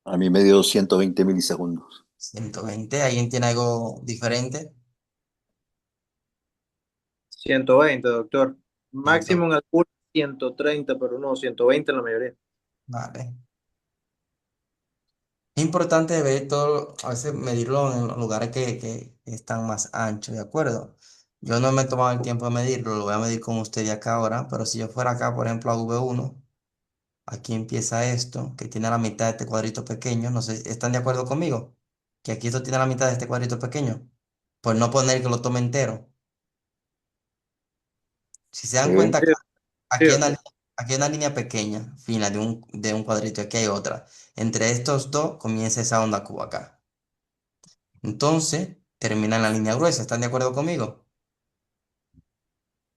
A mí me dio 120 milisegundos. 120. ¿Alguien tiene algo diferente? 120, doctor. Máximo 100. en altura 130, pero no, 120 en la mayoría. Vale. Es importante ver todo, a veces medirlo en los lugares que están más anchos, ¿de acuerdo? Yo no me he tomado el tiempo de medirlo, lo voy a medir con usted de acá ahora, pero si yo fuera acá, por ejemplo, a V1, aquí empieza esto, que tiene la mitad de este cuadrito pequeño, no sé, ¿están de acuerdo conmigo? Que aquí esto tiene la mitad de este cuadrito pequeño. Pues no poner que lo tome entero. Si se dan Sí, cuenta Sí, acá, sí, aquí hay una, doctor. aquí hay una línea pequeña, fina, de un cuadrito, aquí hay otra. Entre estos dos comienza esa onda cuba acá. Entonces, termina en la línea gruesa. ¿Están de acuerdo conmigo?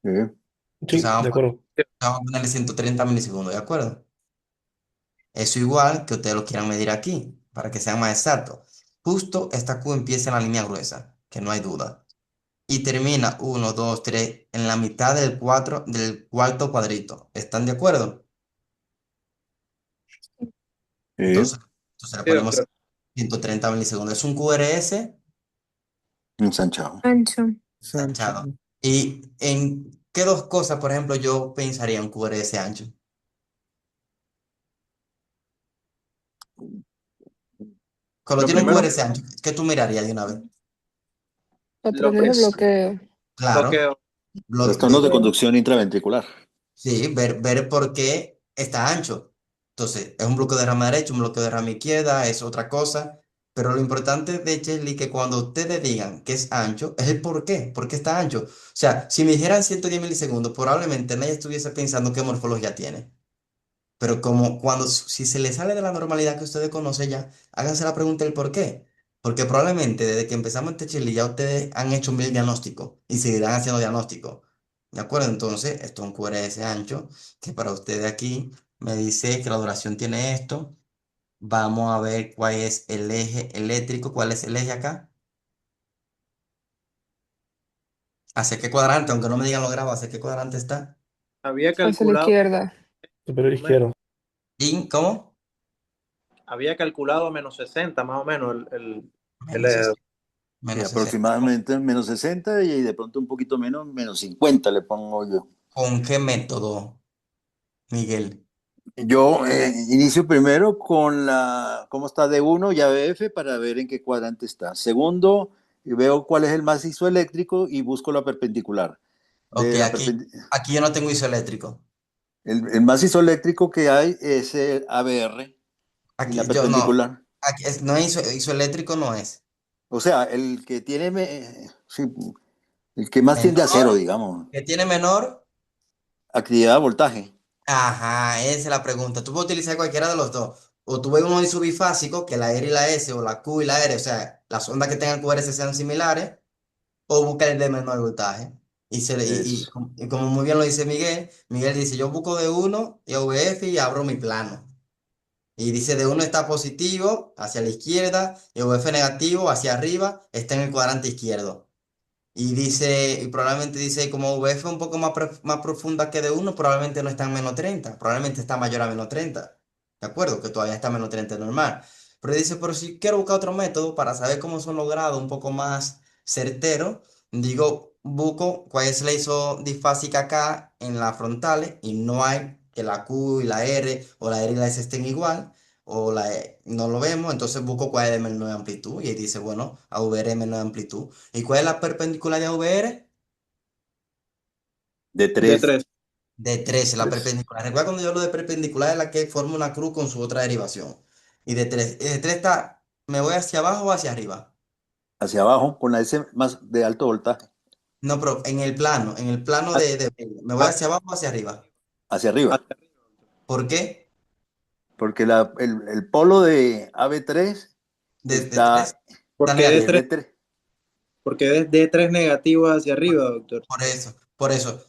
sí, Entonces, Sí, de acuerdo. vamos a ponerle 130 milisegundos, ¿de acuerdo? Eso igual que ustedes lo quieran medir aquí, para que sea más exacto. Justo esta Q empieza en la línea gruesa, que no hay duda. Y termina 1, 2, 3 en la mitad del cuarto cuadrito. ¿Están de acuerdo? sí, Entonces, entonces le Sí, ponemos doctor. 130 milisegundos. Es un QRS ensanchado. Ancho. Sancho. anchado. ¿Y en qué dos cosas, por ejemplo, yo pensaría un QRS ancho? Cuando Lo tiene un primero, QRS ancho, ¿qué tú mirarías de una vez? lo Patrones de primero, bloqueo. Claro, bloqueo. Los tonos de bloqueo. conducción intraventricular. Sí, ver por qué está ancho. Entonces, es un bloqueo de rama derecha, un bloqueo de rama izquierda, es otra cosa. Pero lo importante de Chesley que cuando ustedes digan que es ancho, es el por qué está ancho. O sea, si me dijeran 110 milisegundos, probablemente nadie estuviese pensando qué morfología tiene. Pero como si se le sale de la normalidad que ustedes conocen ya, háganse la pregunta del por qué. Porque probablemente desde que empezamos este chile ya ustedes han hecho 1000 diagnósticos y seguirán haciendo diagnósticos. ¿De acuerdo? Entonces, esto es un QRS ancho, que para ustedes aquí me dice que la duración tiene esto. Vamos a ver cuál es el eje eléctrico, cuál es el eje acá. ¿Hacia qué cuadrante? Aunque no me digan lo grabo, ¿hacia qué cuadrante está? Había Hacia la calculado, izquierda. Superior más o menos, izquierdo. ¿Y cómo? había calculado menos 60 más o menos Menos 60. Sí, Menos 60. aproximadamente menos 60 y de pronto un poquito menos, menos 50 le pongo yo. ¿Con qué método, Miguel? Yo inicio primero con cómo está D1 y ABF para ver en qué cuadrante está. Segundo, veo cuál es el macizo eléctrico y busco la perpendicular. Ok, De la aquí, perpen- aquí yo no tengo isoeléctrico. el macizo eléctrico que hay es el ABR y la Aquí yo no. perpendicular. Aquí no es isoeléctrico, no es. O sea, el que tiene, sí, el que más tiende a cero, Menor, digamos. que tiene menor. Actividad, voltaje. Ajá, esa es la pregunta. Tú puedes utilizar cualquiera de los dos. O tú ves uno isobifásico, que la R y la S, o la Q y la R, o sea, las ondas que tengan QRS sean similares, o busca el de menor voltaje. Es, Y como muy bien lo dice Miguel, Miguel dice, yo busco de uno y VF y abro mi plano. Y dice de uno está positivo hacia la izquierda y VF negativo hacia arriba está en el cuadrante izquierdo. Y dice, y probablemente dice, como VF es un poco más profunda que de uno, probablemente no está en -30, probablemente está mayor a -30. ¿De acuerdo? Que todavía está -30 normal. Pero dice, pero si quiero buscar otro método para saber cómo son los grados un poco más certero, digo, busco cuál es la isodifásica acá en las frontales y no hay que la Q y la R o la R y la S estén igual no lo vemos, entonces busco cuál es de menor amplitud y ahí dice, bueno, AVR es menor amplitud. ¿Y cuál es la perpendicular de AVR? de de 3. 3. De 13 la Pues, perpendicular. Recuerda cuando yo hablo de perpendicular es la que forma una cruz con su otra derivación. Y de 3 está, ¿me voy hacia abajo o hacia arriba? Hacia abajo, con la S más de alto voltaje. No, pero en el plano ¿me voy Ah, hacia abajo o hacia arriba? Hacia arriba. hacia arriba. ¿Por qué? Porque el polo de AB3 De 3 está está Porque d es negativo. de 3. porque D3 negativo hacia arriba, doctor. Por eso,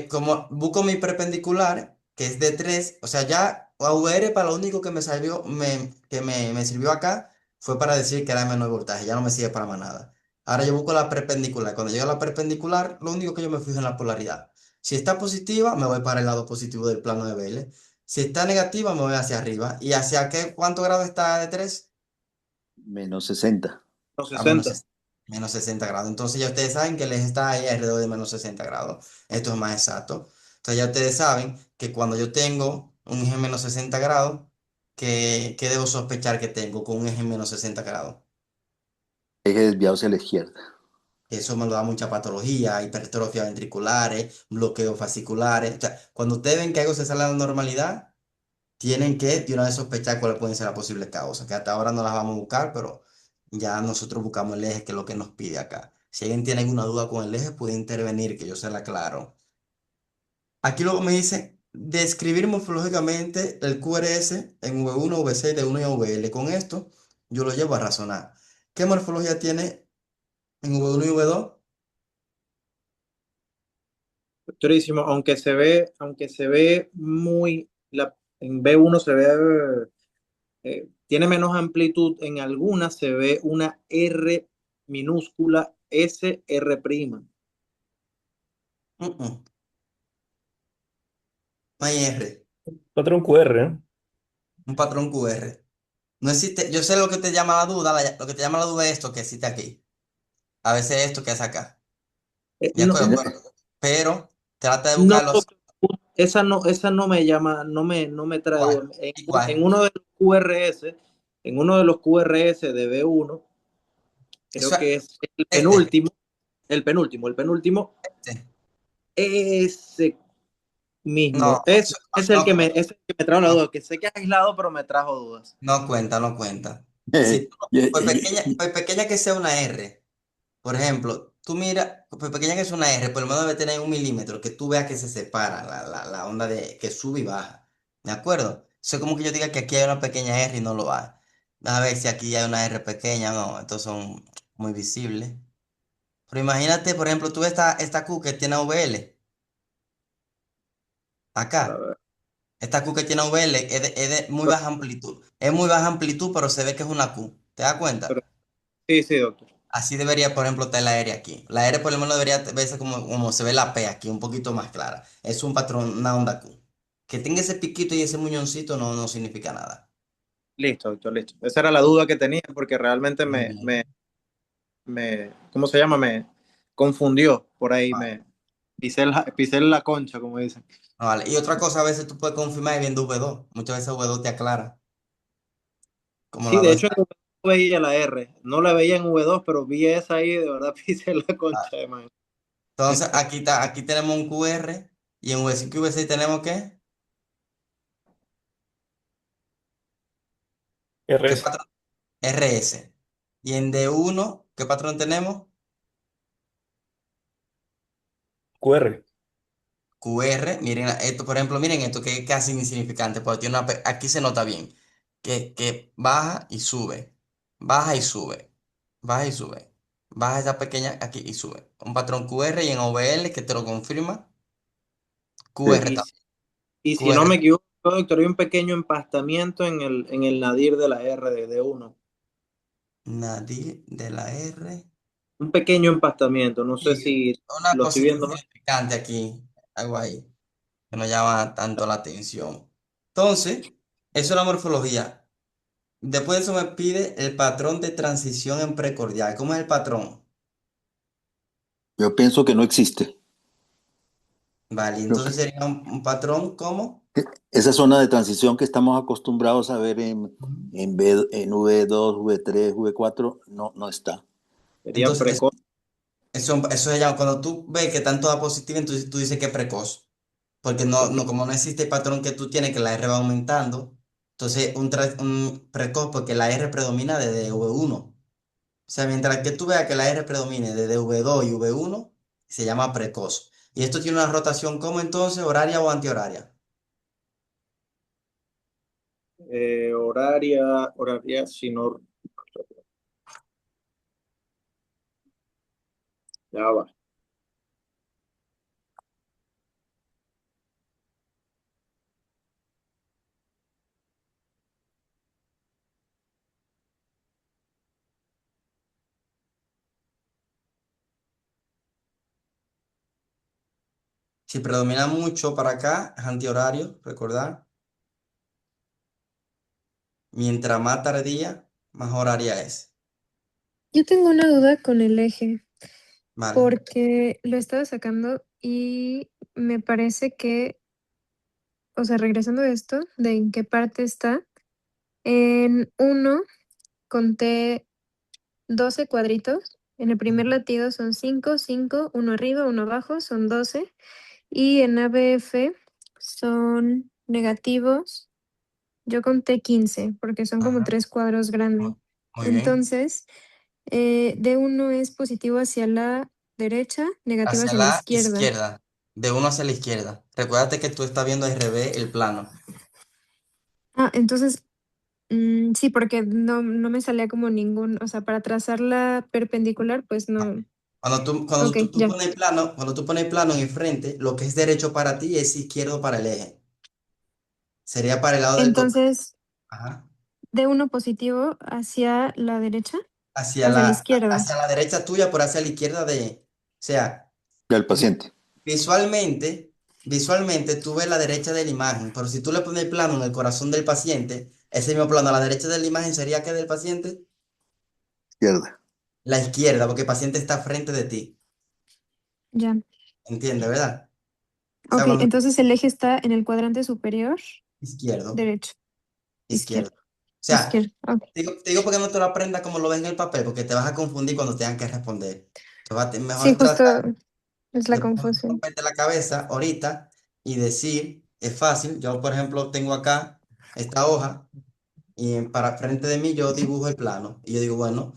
como busco mi perpendicular, que es de 3 o sea, ya AVR para lo único que me sirvió acá fue para decir que era de menor voltaje, ya no me sirve para más nada. Ahora yo busco la perpendicular. Cuando llego a la perpendicular, lo único que yo me fijo en la polaridad. Si está positiva, me voy para el lado positivo del plano de Bailey. Si está negativa, me voy hacia arriba. ¿Y hacia qué, cuánto grado está de 3? Menos 60. Los A menos, 60. menos 60 grados. Entonces ya ustedes saben que el eje está ahí alrededor de menos 60 grados. Esto es más exacto. Entonces ya ustedes saben que cuando yo tengo un eje menos 60 grados, ¿qué debo sospechar que tengo con un eje menos 60 grados? Eje desviado hacia la izquierda. Eso me lo da mucha patología, hipertrofia ventriculares, bloqueos fasciculares. O sea, cuando ustedes ven que algo se sale de la normalidad, tienen que de una vez sospechar cuáles pueden ser las posibles causas, que hasta ahora no las vamos a buscar, pero ya nosotros buscamos el eje, que es lo que nos pide acá. Si alguien tiene alguna duda con el eje, puede intervenir, que yo se la aclaro. Aquí luego me dice describir morfológicamente el QRS en V1, V6, D1 y VL. Con esto, yo lo llevo a razonar. ¿Qué morfología tiene en V1 y V2? Doctorísimo, aunque se ve muy, en B1 se ve, tiene menos amplitud, en algunas se ve una R minúscula SR'. Mm, mm, no hay R, Patrón QR, ¿eh? un patrón QR. No existe, yo sé lo que te llama la duda, lo que te llama la duda es esto que existe aquí. A veces esto que hace acá. De No, acuerdo, pero trata de no, buscar los doctor, esa no me llama, no me trae igual, duda. En, en igual. uno de los QRS, en uno de los QRS de B1, Eso, creo que es este, el penúltimo, este. ese No, mismo. Ese es el no, que me trajo la no, duda, que sé que es aislado, pero me trajo dudas. no cuenta, no cuenta. Si, pues pequeña que sea una R, por ejemplo, tú mira, pues pequeña que sea una R, por lo menos debe tener 1 milímetro, que tú veas que se separa la onda de que sube y baja. ¿De acuerdo? Eso es como que yo diga que aquí hay una pequeña R y no lo hay. A ver si aquí hay una R pequeña, no, estos son muy visibles. Pero imagínate, por ejemplo, tú ves esta Q que tiene VL, A acá. ver. Esta Q que tiene VL es de muy baja amplitud. Es muy baja amplitud, pero se ve que es una Q. ¿Te das Pero- cuenta? sí, sí, doctor. Así debería, por ejemplo, estar la R aquí. La R por lo menos debería verse como se ve la P aquí, un poquito más clara. Es un patrón, una onda Q. Que tenga ese piquito y ese muñoncito no significa nada. Listo, doctor, listo. Esa era la duda que tenía porque realmente Muy bien. ¿cómo se llama? Me confundió por ahí, Vale. pisé la concha, como dicen. Vale. Y otra cosa, a veces tú puedes confirmar viendo V2. Muchas veces V2 te aclara. Como Sí, la de 2 hecho, está. en V2 veía la R. No la veía en V2, pero vi esa ahí, de verdad pisé la concha de man. Entonces, aquí tenemos un QR y en V5 y V6 tenemos ¿qué? ¿Qué RS, patrón? RS. Y en D1, ¿qué patrón tenemos? QR. QR. Miren esto, por ejemplo, miren esto que es casi insignificante, porque tiene aquí se nota bien, que baja y sube, baja y sube, baja y sube, baja esa pequeña aquí y sube. Un patrón QR y en OVL que te lo confirma, QR Y, también, y si no QR, me equivoco, doctor, hay un pequeño empastamiento en el nadir de la R de D1. Nadir de la R. Un pequeño empastamiento, no sé Sí, si una lo estoy cosita viendo mal. insignificante aquí, algo ahí, que no llama tanto la atención. Entonces, eso es la morfología. Después de eso me pide el patrón de transición en precordial. ¿Cómo es el patrón? Yo pienso que no existe. Vale, Creo entonces sería un patrón como que esa zona de transición que estamos acostumbrados a ver en V2, V3, V4, no está. Sería entonces precoz. eso se llama, cuando tú ves que están todas positivas, entonces tú dices que es precoz. Porque Ok. como no existe el patrón que tú tienes, que la R va aumentando, Entonces, un precoz porque la R predomina desde V1. O sea, mientras que tú veas que la R predomine desde V2 y V1, se llama precoz. Y esto tiene una rotación como entonces, horaria o antihoraria. Horaria, si no, ya va. Si predomina mucho para acá, es antihorario, recordar. Mientras más tardía, más horaria es. Yo tengo una duda con el eje, ¿Vale? porque lo estaba sacando y me parece que, o sea, regresando a esto, de en qué parte está, en uno conté 12 cuadritos. En el primer latido son 5, 5, uno arriba, uno abajo, son 12. Y en ABF son negativos. Yo conté 15 porque son como Ajá. 3 cuadros grandes. Muy bien. Entonces, de uno es positivo hacia la derecha, negativo Hacia hacia la la izquierda. izquierda. De uno hacia la izquierda. Recuérdate que tú estás viendo al revés el plano. Ah, entonces, sí, porque no me salía como ningún, o sea, para trazar la perpendicular, pues no. Cuando Ok, tú ya. pones el plano, cuando tú pones el plano en el frente, lo que es derecho para ti es izquierdo para el eje. Sería para el lado del Entonces, ajá. de uno positivo hacia la derecha, Hacia hacia la la, izquierda. hacia la derecha tuya, por hacia la izquierda de. O sea, Del vi- paciente. visualmente tú ves la derecha de la imagen, pero si tú le pones el plano en el corazón del paciente, ese mismo plano a la derecha de la imagen sería que del paciente, Izquierda. la izquierda, porque el paciente está frente de ti. Ya. ¿Entiendes, verdad? O sea, Ok, cuando entonces el eje está en el cuadrante superior, izquierdo, derecho, izquierdo. izquierda, O sea, izquierda. Ok. te digo porque no te lo aprendas como lo ves en el papel, porque te vas a confundir cuando tengan que responder. Sí, Mejor justo trata es la de poner un confusión. papel de la cabeza ahorita y decir, es fácil. Yo, por ejemplo, tengo acá esta hoja y para frente de mí yo dibujo el plano. Y yo digo, bueno,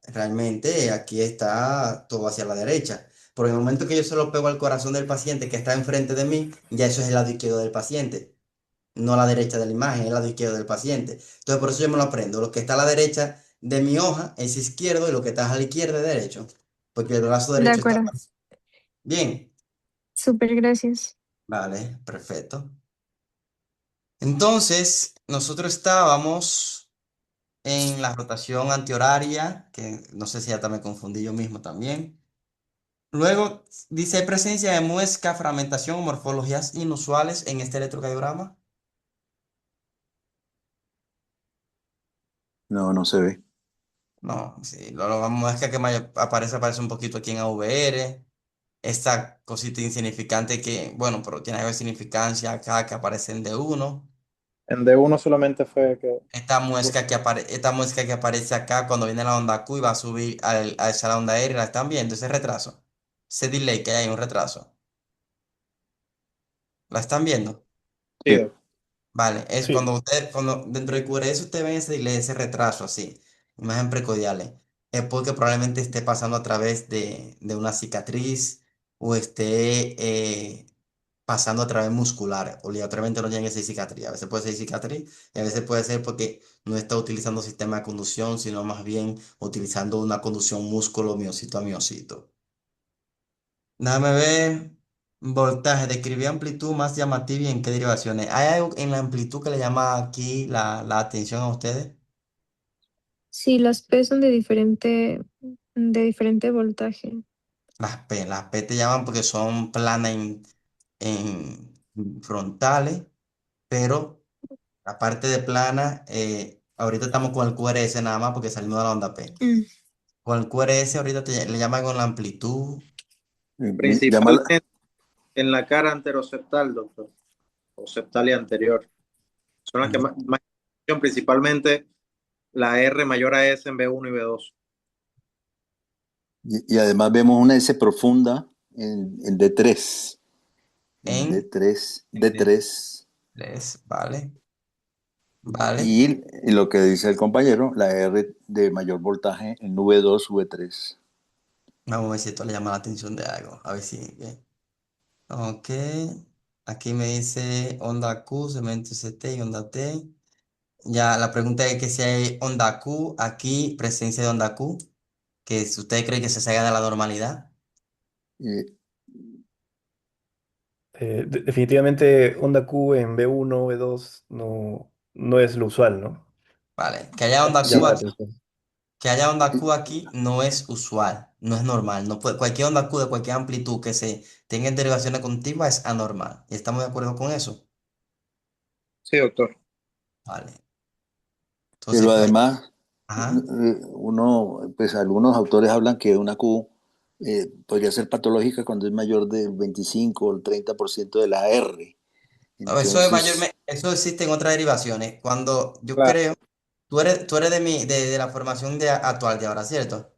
realmente aquí está todo hacia la derecha. Por el momento que yo se lo pego al corazón del paciente que está enfrente de mí, ya eso es el lado izquierdo del paciente, no la derecha de la imagen, el lado izquierdo del paciente. Entonces, por eso yo me lo aprendo. Lo que está a la derecha de mi hoja es izquierdo y lo que está a la izquierda es derecho, porque el brazo De derecho está acuerdo. más. Bien, Súper, gracias. vale, perfecto. Entonces, nosotros estábamos en la rotación antihoraria, que no sé si ya me confundí yo mismo también. Luego dice presencia de muesca, fragmentación o morfologías inusuales en este electrocardiograma. No, no se ve. No, sí, la muesca que aparece un poquito aquí en AVR. Esta cosita insignificante que, bueno, pero tiene algo de significancia acá que aparece en D1. En D1 solamente fue que. Esta muesca que aparece acá cuando viene la onda Q y va a subir a esa onda aérea, ¿la están viendo? Ese retraso. Ese delay que hay, un retraso. ¿La están viendo? Sí, Sí. Vale, es sí. cuando dentro de QRS usted ve ese delay, ese retraso así, imagen precodial, es porque probablemente esté pasando a través de una cicatriz o esté pasando a través muscular. Obligatoriamente no tiene que ser cicatriz. A veces puede ser cicatriz y a veces puede ser porque no está utilizando sistema de conducción, sino más bien utilizando una conducción músculo miocito a miocito. Déjame ver. Voltaje, describí amplitud más llamativa y en qué derivaciones. ¿Hay algo en la amplitud que le llama aquí la atención a ustedes? Sí, las P son de diferente voltaje. Las P te llaman porque son planas en frontales, pero la parte de plana, ahorita estamos con el QRS nada más porque salimos de la onda P. Mm, Con el QRS ahorita le llaman con la amplitud. Llama Principalmente en la cara anteroseptal, doctor, o septal y anterior. Son las que más principalmente la R mayor a S en B1 y B2. y además vemos una S profunda en D3. En En, D3, en D3. D3, ¿vale? Vale. Y lo que dice el compañero, la R de mayor voltaje en V2, V3. Vamos a ver si esto le llama la atención de algo. A ver si. Ok. Aquí me dice onda Q, cemento CT y onda T. Ya, la pregunta es que si hay onda Q, aquí presencia de onda Q, que si usted cree que se salga de la normalidad. Eh, Definitivamente onda Q en B1, B2 no es lo usual, ¿no? Vale. Que haya onda Q Llama la aquí. atención. Que haya onda Q aquí no es usual, no es normal. No puede, cualquier onda Q de cualquier amplitud que se tenga en derivaciones continuas es anormal. ¿Y estamos de acuerdo con eso? Sí, doctor. Vale. Entonces, pero pues, además, ajá. pues algunos autores hablan que una Q podría ser patológica cuando es mayor del 25 o el 30% de la R. No, eso es Entonces, mayormente, eso existe en otras derivaciones. Cuando yo Claro. creo, tú eres de la formación actual de ahora, ¿cierto?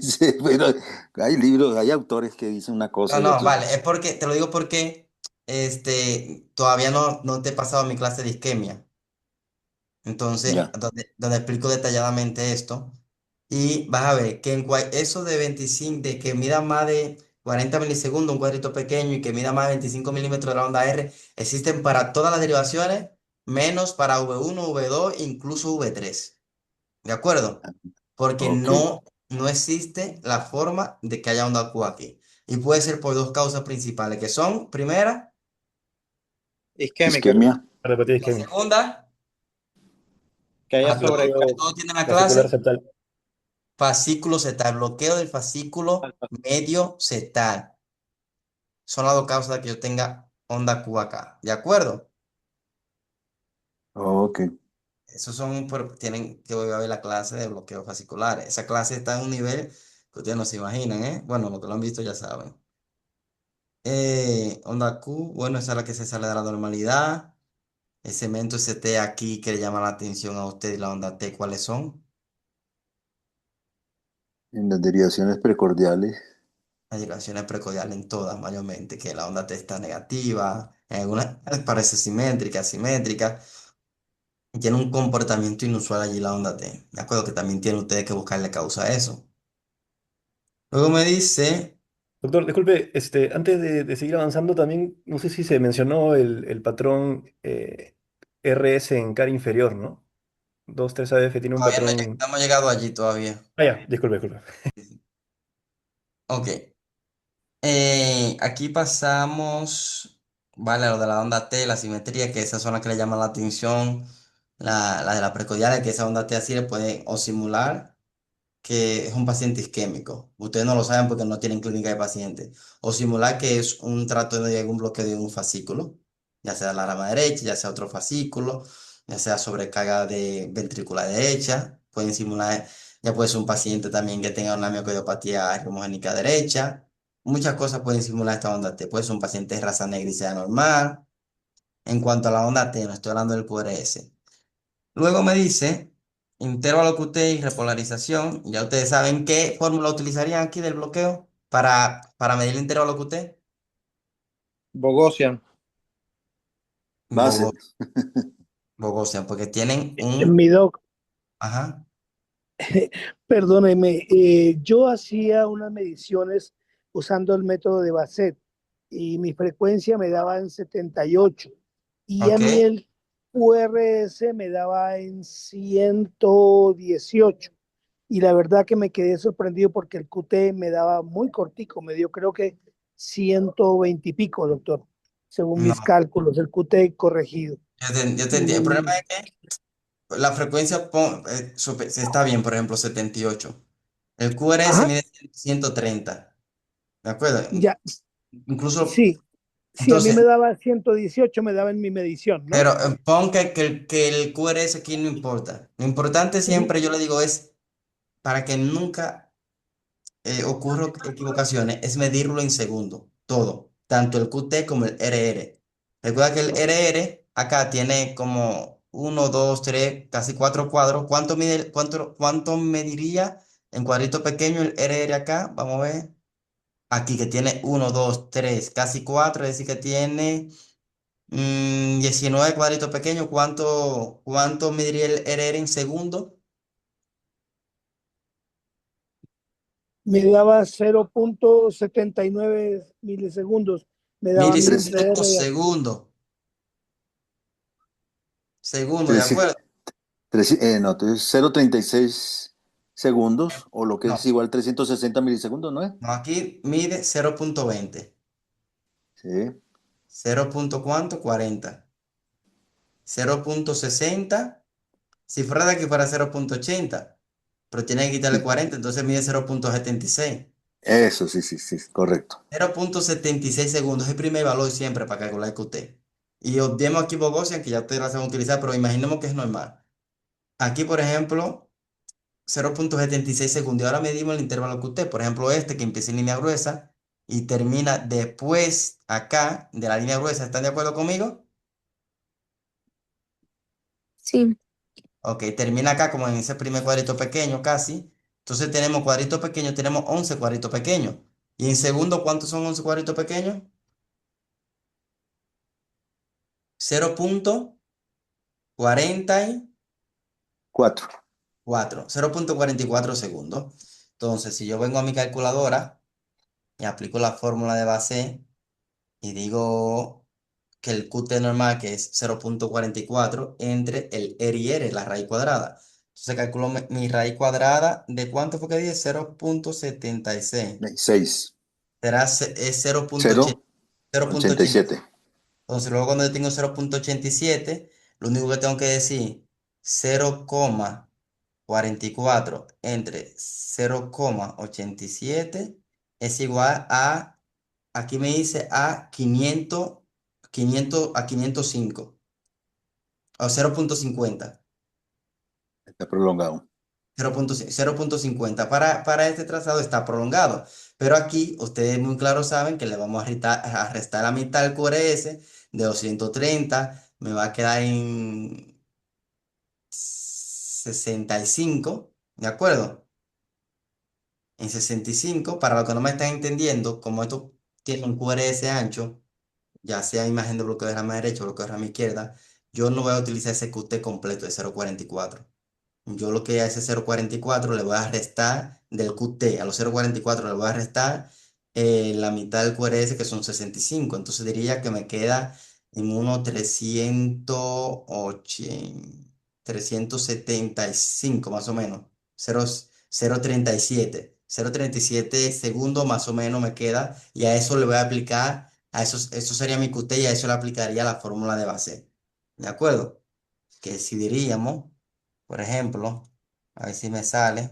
sí, pero hay libros, hay autores que dicen una No, cosa y no, otros. vale, es porque, te lo digo porque todavía no te he pasado mi clase de isquemia. Entonces, Ya, donde explico detalladamente esto. Y vas a ver que eso de 25, de que mida más de 40 milisegundos, un cuadrito pequeño, y que mida más de 25 milímetros de la onda R, existen para todas las derivaciones, menos para V1, V2, incluso V3. ¿De acuerdo? Porque ok. no existe la forma de que haya onda Q aquí. Y puede ser por dos causas principales, que son, primera, Isquémica. Isquemia. Repetir la isquemia. segunda, Que haya ajá, que sobre. todos tienen la Fascicular clase. septal. Fascículo setal, bloqueo del fascículo medio setal. Son las dos causas de que yo tenga onda Q acá. ¿De acuerdo? Ok. Esos son, tienen que voy a ver la clase de bloqueo fascicular. Esa clase está en un nivel que ustedes no se imaginan, ¿eh? Bueno, los que lo han visto ya saben. Onda Q, bueno, esa es la que se sale de la normalidad. El cemento ST aquí que le llama la atención a usted y la onda T, ¿cuáles son? En las derivaciones precordiales. Las derivaciones precordiales en todas, mayormente, que la onda T está negativa, en algunas parece simétrica, asimétrica, y tiene un comportamiento inusual allí la onda T. De acuerdo que también tienen ustedes que buscarle causa a eso. Luego me dice, Doctor, disculpe, antes de seguir avanzando, también no sé si se mencionó el patrón RS en cara inferior, ¿no? 2,3 AF tiene un todavía patrón. no hemos llegado allí todavía. Ah, ya, disculpe, disculpe. Ok, aquí pasamos, vale, lo de la onda T, la simetría, que esas son las que le llaman la atención, la de las precordiales, que esa onda T así le puede o simular que es un paciente isquémico. Ustedes no lo saben porque no tienen clínica de paciente. O simular que es un trato de algún bloqueo de un fascículo, ya sea la rama derecha, ya sea otro fascículo, ya sea sobrecarga de ventrícula derecha. Pueden simular, ya puede ser un paciente también que tenga una miocardiopatía reumogénica derecha. Muchas cosas pueden simular esta onda T. Puede ser un paciente de raza negra y sea normal. En cuanto a la onda T, no estoy hablando del QRS. Luego me dice intervalo QT y repolarización. Ya ustedes saben qué fórmula utilizarían aquí del bloqueo para medir el intervalo QT. Bogosian. Bogo- Bases. Bogosian, porque tienen Mi doc, ajá, perdóneme, yo hacía unas mediciones usando el método de Bassett y mi frecuencia me daba en 78 y a ok, mí el QRS me daba en 118 y la verdad que me quedé sorprendido porque el QT me daba muy cortico, me dio creo que 120 y pico, doctor, según no, mis cálculos, el QT corregido. yo te entiendo. El problema Y es que la frecuencia se está bien, por ejemplo, 78. El QRS ajá, mide 130, ¿de acuerdo? ya, Incluso, sí, sí, a mí me entonces, daba 118, me daba en mi medición, ¿no? pero pon que el QRS aquí no importa. Lo importante Ujú. siempre, yo le digo, es para que nunca ocurra equivocaciones, es medirlo en segundo, todo, tanto el QT como el RR. Recuerda que el RR acá tiene como uno 2 3 casi 4 cuadros. Cuánto mediría en cuadrito pequeño el RR acá? Vamos a ver. Aquí que tiene uno 2 3 casi 4 es decir que tiene 19 cuadritos pequeños, ¿cuánto mediría el RR en segundo? Me daba 0,79 milisegundos. Me daba mi Tres, Milisegundos, RR. segundo. Segundo, ¿de tres, acuerdo? no, entonces 0,36 segundos, o lo que es No, igual 360 milisegundos, ¿no es? no, aquí mide 0,20. Sí, 0 punto cuánto, 40. 0,60. Si fuera de aquí fuera 0,80. Pero tiene que quitarle sí. 40, entonces mide 0,76. Eso, sí, sí, sí, correcto. 0,76 segundos es el primer valor siempre para calcular QT. Y obviemos aquí Bogosian, que ya ustedes la saben utilizar, pero imaginemos que es normal. Aquí, por ejemplo, 0,76 segundos. Y ahora medimos el intervalo QT. Por ejemplo, este que empieza en línea gruesa y termina después acá de la línea gruesa. ¿Están de acuerdo conmigo? Sí, Ok, termina acá como en ese primer cuadrito pequeño casi. Entonces tenemos cuadritos pequeños, tenemos 11 cuadritos pequeños. Y en segundo, ¿cuántos son 11 cuadritos pequeños? 0,44. Cuatro. 0,44 segundos. Entonces, si yo vengo a mi calculadora y aplico la fórmula de base y digo que el QT normal, que es 0,44 entre el R y R, la raíz cuadrada. Entonces calculo mi raíz cuadrada de cuánto fue que dije, 0,76. Seis. Es 0,80. Cero, 0,80. 87. Entonces, luego cuando yo tengo 0,87, lo único que tengo que decir, 0,44 entre 0,87 es igual a, aquí me dice a 505 o 0,50. Está prolongado. 0,50 para este trazado está prolongado. Pero aquí ustedes muy claro saben que le vamos a restar la mitad del QRS de 230. Me va a quedar en 65, ¿de acuerdo? En 65, para los que no me están entendiendo, como esto tiene un QRS ancho, ya sea imagen de bloqueo de rama derecha o bloqueo de rama izquierda, yo no voy a utilizar ese QT completo de 0,44. Yo lo que a ese 0,44 le voy a restar del QT, a los 0,44 le voy a restar la mitad del QRS que son 65. Entonces diría que me queda en unos 375 más o menos. 0,37 segundos más o menos me queda y a eso le voy a aplicar, eso sería mi QT y a eso le aplicaría la fórmula de base. ¿De acuerdo? Que si diríamos, por ejemplo, a ver si me sale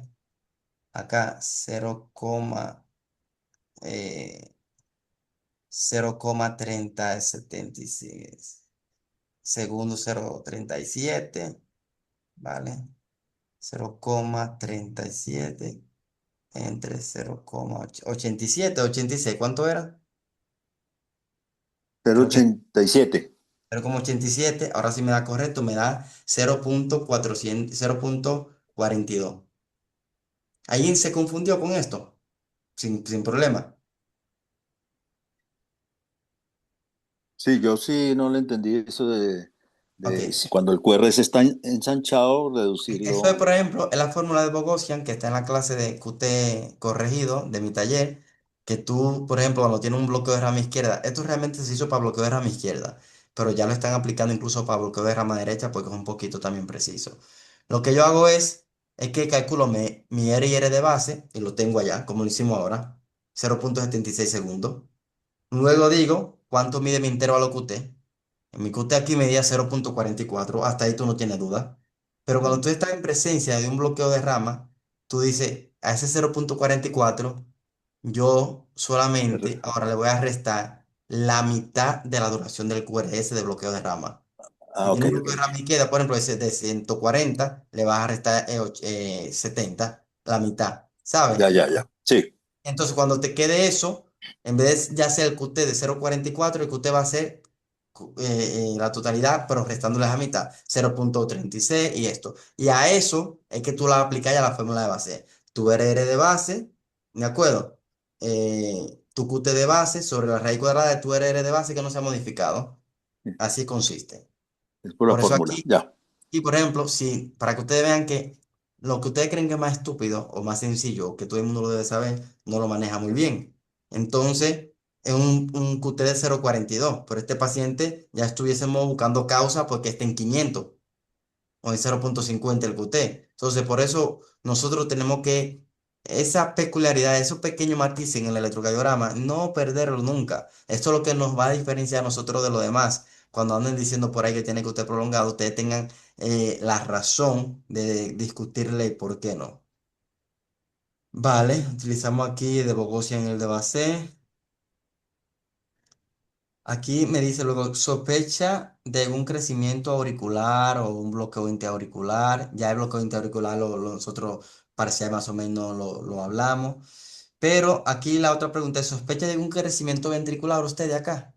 acá 0,3076 segundos, 0,37, ¿vale? 0,37 entre 0,87, 86, ¿cuánto era? Cero Creo que ochenta y siete. 0,87, ahora sí me da correcto, me da 0,400, 0,42. ¿Alguien se confundió con esto? Sin problema. Sí, yo sí no le entendí eso Ok. de si cuando el QRS está ensanchado, Eso es, reducirlo. por ejemplo, es la fórmula de Bogosian que está en la clase de QT corregido de mi taller, que tú, por ejemplo, cuando tienes un bloqueo de rama izquierda, esto realmente se hizo para bloqueo de rama izquierda, pero ya lo están aplicando incluso para bloqueo de rama derecha porque es un poquito también preciso. Lo que yo hago es que calculo mi R y R de base, y lo tengo allá, como lo hicimos ahora, 0,76 segundos. Luego digo, ¿cuánto mide mi intervalo QT? En mi QT aquí medía 0,44, hasta ahí tú no tienes duda. Pero cuando tú estás en presencia de un bloqueo de rama, tú dices, a ese 0,44, yo solamente ahora le voy a restar la mitad de la duración del QRS de bloqueo de rama. Si Ah, tiene ok, un ok. bloqueo de rama izquierda, por ejemplo, ese de 140, le vas a restar 70, la mitad, ¿sabes? Ya, ya, ya. Sí, Entonces, cuando te quede eso, en vez de ya sea el QT de 0,44, el QT va a ser la totalidad, pero restándole la mitad, 0,36 y esto. Y a eso es que tú la aplicas a la fórmula de base. Tu RR de base, ¿de acuerdo? Tu QT de base sobre la raíz cuadrada de tu RR de base que no se ha modificado. Así consiste. Es por la Por eso fórmula, aquí, ya. y por ejemplo, si, para que ustedes vean que lo que ustedes creen que es más estúpido o más sencillo, que todo el mundo lo debe saber, no lo maneja muy bien. Entonces, es un QT de 0,42, pero este paciente ya estuviésemos buscando causa porque está en 500 o en 0,50 el QT. Entonces, por eso nosotros tenemos que, esa peculiaridad, esos pequeños matices en el electrocardiograma, no perderlo nunca. Esto es lo que nos va a diferenciar a nosotros de los demás. Cuando anden diciendo por ahí que tiene QT prolongado, ustedes tengan la razón de discutirle por qué no. Vale, utilizamos aquí de Bogosia en el de base. Aquí me dice luego, sospecha de un crecimiento auricular o un bloqueo interauricular. Ya el bloqueo interauricular nosotros parcial más o menos lo hablamos. Pero aquí la otra pregunta es, ¿sospecha de un crecimiento ventricular usted de acá?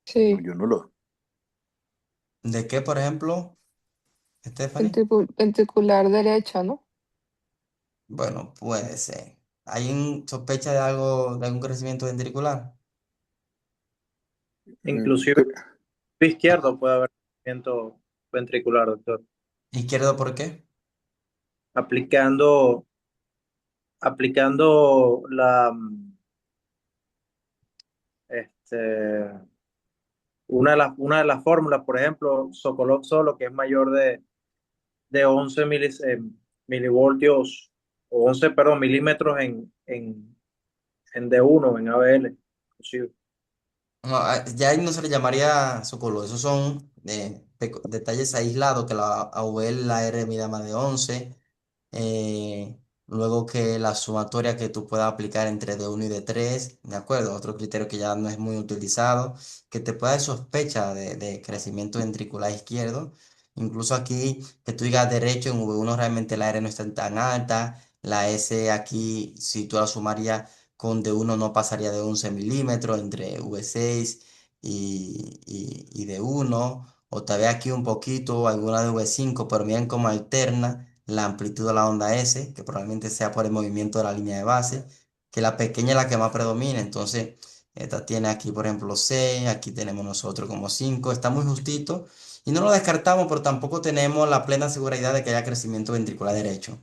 No, Sí, yo no lo. ¿De qué, por ejemplo, Stephanie? ventricular derecha, ¿no? Bueno, puede ser. ¿Hay un sospecha de algo, de algún crecimiento ventricular? Inclusive que- izquierdo puede haber movimiento ventricular, doctor. ¿Izquierdo por qué? Aplicando, aplicando este, una de las fórmulas, por ejemplo, Sokolov solo, que es mayor de 11 milivoltios, o 11 perdón, milímetros en D1, en ABL, inclusive. No, ya ahí no se le llamaría Socolor, esos son detalles aislados que la AVL, la R mida más de 11, luego que la sumatoria que tú puedas aplicar entre D1 y D3, ¿de acuerdo? Otro criterio que ya no es muy utilizado, que te pueda dar sospecha de crecimiento ventricular izquierdo, incluso aquí que tú digas derecho, en V1 realmente la R no está tan alta, la S aquí, si tú la sumarías con D1 no pasaría de 11 milímetros entre V6 y D1, o tal vez aquí un poquito, alguna de V5, pero miren cómo alterna la amplitud de la onda S, que probablemente sea por el movimiento de la línea de base, que la pequeña es la que más predomina, entonces esta tiene aquí por ejemplo 6, aquí tenemos nosotros como 5, está muy justito, y no lo descartamos, pero tampoco tenemos la plena seguridad de que haya crecimiento ventricular derecho.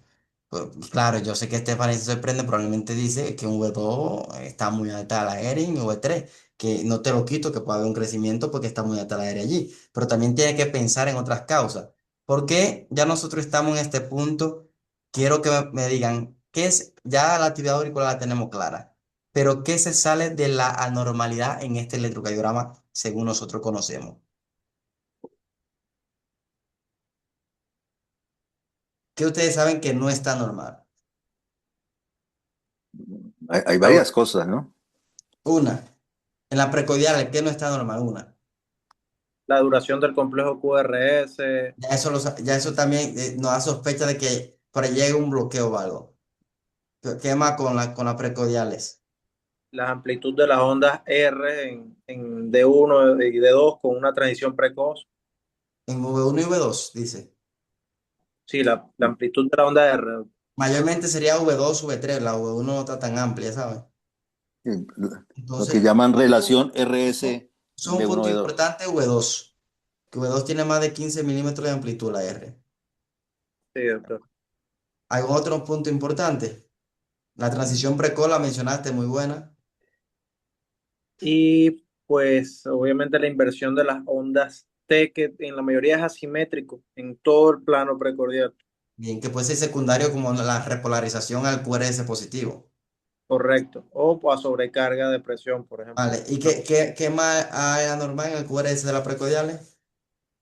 Pues, claro, yo sé que Stephanie se sorprende, probablemente dice que un V2 está muy alta la aérea y un V3, que no te lo quito, que puede haber un crecimiento porque está muy alta la aérea allí, pero también tiene que pensar en otras causas. ¿Por qué ya nosotros estamos en este punto? Quiero que me digan, ¿qué es? Ya la actividad auricular la tenemos clara, pero ¿qué se sale de la anormalidad en este electrocardiograma según nosotros conocemos? ¿Qué ustedes saben que no está normal? hay La, varias cosas, ¿no? Una, en la precordial, ¿qué no está normal? Una. la duración del complejo QRS, Ya eso también nos da sospecha de que por ahí llegue un bloqueo o algo. ¿Qué más con las precordiales? la amplitud de las ondas R en D1 y D2 con una transición precoz. En V1 y V2, dice. Sí, la amplitud de la onda R. Mayormente sería V2, V3, la V1 no está tan amplia, ¿sabes? Sí, lo que Entonces, llaman relación eso RS es un punto B1B2. importante, V2. Que V2 tiene más de 15 milímetros de amplitud, la R. Sí, doctor. ¿Algún otro punto importante? La transición precoz la mencionaste, muy buena. Y pues obviamente la inversión de las ondas T, que en la mayoría es asimétrico en todo el plano precordial. Bien, que puede ser secundario como la repolarización al QRS positivo. Correcto. O a sobrecarga de presión, por ejemplo. Vale, ¿y qué más hay anormal en el QRS de la precordiales?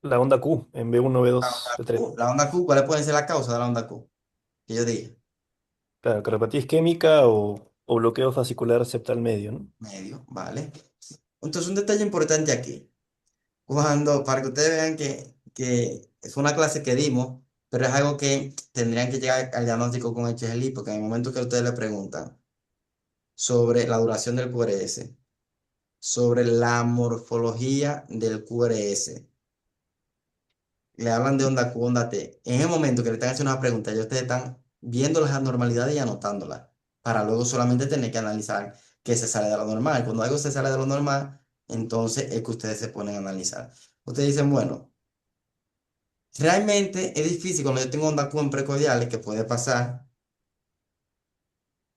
La onda Q en B1, B2, B3. La onda Q, ¿cuáles pueden ser las causas de la onda Q? Que yo diga, Claro, cardiopatía isquémica o bloqueo fascicular septal medio, ¿no? medio, ¿vale? Entonces, un detalle importante aquí, para que ustedes vean que es una clase que dimos, pero es algo que tendrían que llegar al diagnóstico con HLI, porque en el momento que ustedes le preguntan sobre la duración del QRS, sobre la morfología del QRS, le hablan de onda Q, onda T. En el momento que le están haciendo una pregunta, ellos ustedes están viendo las anormalidades y anotándolas, para luego solamente tener que analizar que se sale de lo normal. Cuando algo se sale de lo normal, entonces es que ustedes se ponen a analizar. Ustedes dicen, bueno, realmente es difícil cuando yo tengo onda Q en precordiales, que puede pasar,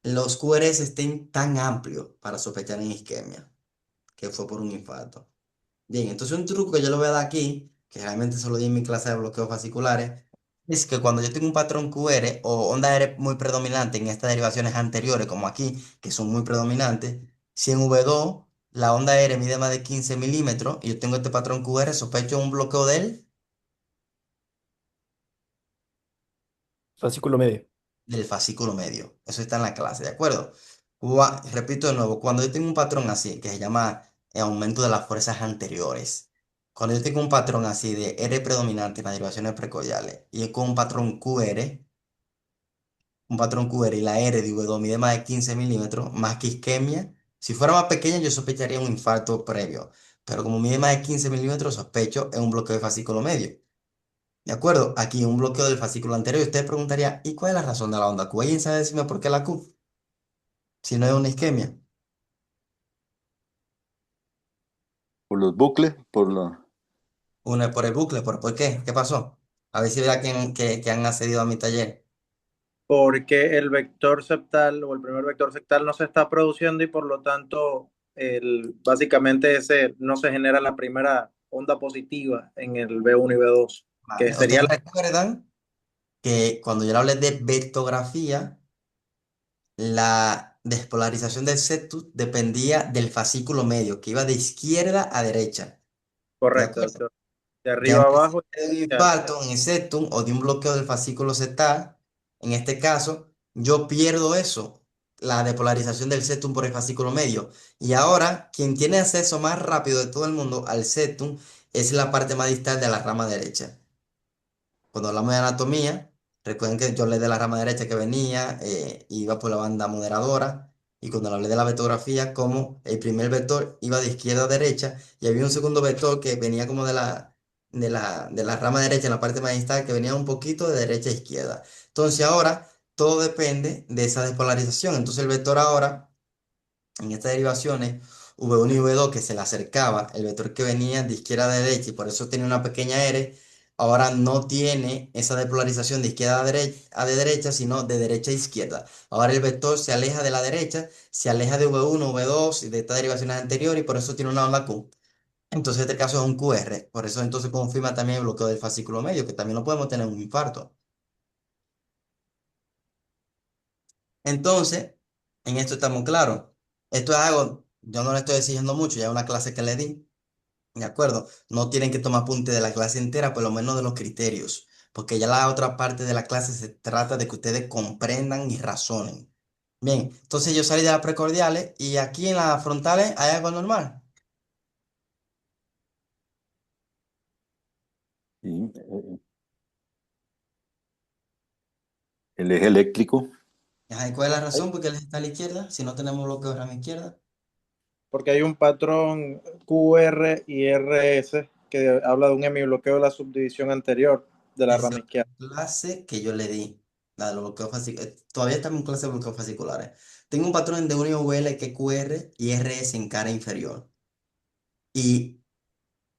los QRS estén tan amplios para sospechar en isquemia, que fue por un infarto. Bien, entonces un truco que yo le voy a dar aquí, que realmente se lo di en mi clase de bloqueos fasciculares, es que cuando yo tengo un patrón QR o onda R muy predominante en estas derivaciones anteriores, como aquí, que son muy predominantes, si en V2 la onda R mide más de 15 milímetros y yo tengo este patrón QR, sospecho un bloqueo de él, Fascículo medio. del fascículo medio. Eso está en la clase, ¿de acuerdo? Repito de nuevo, cuando yo tengo un patrón así, que se llama aumento de las fuerzas anteriores, cuando yo tengo un patrón así de R predominante en las derivaciones precordiales y es con un patrón QR y la R de V2 mide más de 15 milímetros, más que isquemia, si fuera más pequeña yo sospecharía un infarto previo, pero como mide más de 15 milímetros, sospecho es un bloqueo de fascículo medio. ¿De acuerdo? Aquí un bloqueo del fascículo anterior. Y usted preguntaría, ¿y cuál es la razón de la onda Q? ¿Alguien sabe decirme por qué la Q? Si no es una isquemia. Por los bucles, por lo... Una es por el bucle, ¿por qué? ¿Qué pasó? A ver si verá que han accedido a mi taller. Porque el vector septal o el primer vector septal no se está produciendo y por lo tanto básicamente ese no se genera la primera onda positiva en el B1 y B2, que Vale. sería Ustedes recuerdan que cuando yo le hablé de vectografía, la despolarización del septus dependía del fascículo medio, que iba de izquierda a derecha. ¿De correcto, acuerdo? doctor. De Ya arriba en a presencia abajo. de un infarto en el septum o de un bloqueo del fascículo septal, en este caso, yo pierdo eso, la depolarización del septum por el fascículo medio. Y ahora, quien tiene acceso más rápido de todo el mundo al septum es la parte más distal de la rama derecha. Cuando hablamos de anatomía, recuerden que yo hablé de la rama derecha que venía, iba por la banda moderadora, y cuando hablé de la vectografía, como el primer vector iba de izquierda a derecha, y había un segundo vector que venía como de la rama derecha en la parte más distal, que venía un poquito de derecha a izquierda. Entonces ahora todo depende de esa despolarización. Entonces el vector ahora en estas derivaciones, V1 y V2 que se le acercaba, el vector que venía de izquierda a derecha y por eso tenía una pequeña R, ahora no tiene esa depolarización de izquierda a de derecha, sino de derecha a izquierda. Ahora el vector se aleja de la derecha, se aleja de V1, V2 y de estas derivaciones anteriores y por eso tiene una onda Q. Entonces este caso es un QR, por eso entonces confirma también el bloqueo del fascículo medio, que también lo podemos tener en un infarto. Entonces, en esto estamos claros. Esto es algo, yo no le estoy exigiendo mucho, ya es una clase que le di. ¿De acuerdo? No tienen que tomar apunte de la clase entera, por lo menos de los criterios, porque ya la otra parte de la clase se trata de que ustedes comprendan y razonen. Bien, entonces yo salí de las precordiales y aquí en las frontales hay algo normal. Sí, el eje eléctrico. Ajá, ¿y cuál es la razón? Porque él está a la izquierda, si no tenemos bloqueo de rama izquierda. porque hay un patrón QR y RS que habla de un hemibloqueo de la subdivisión anterior de la Esa rama es izquierda. la clase que yo le di, la de los bloqueos fasciculares. Todavía estamos en clase de bloqueos fasciculares. Tengo un patrón de unión VL que es QR y RS en cara inferior. Y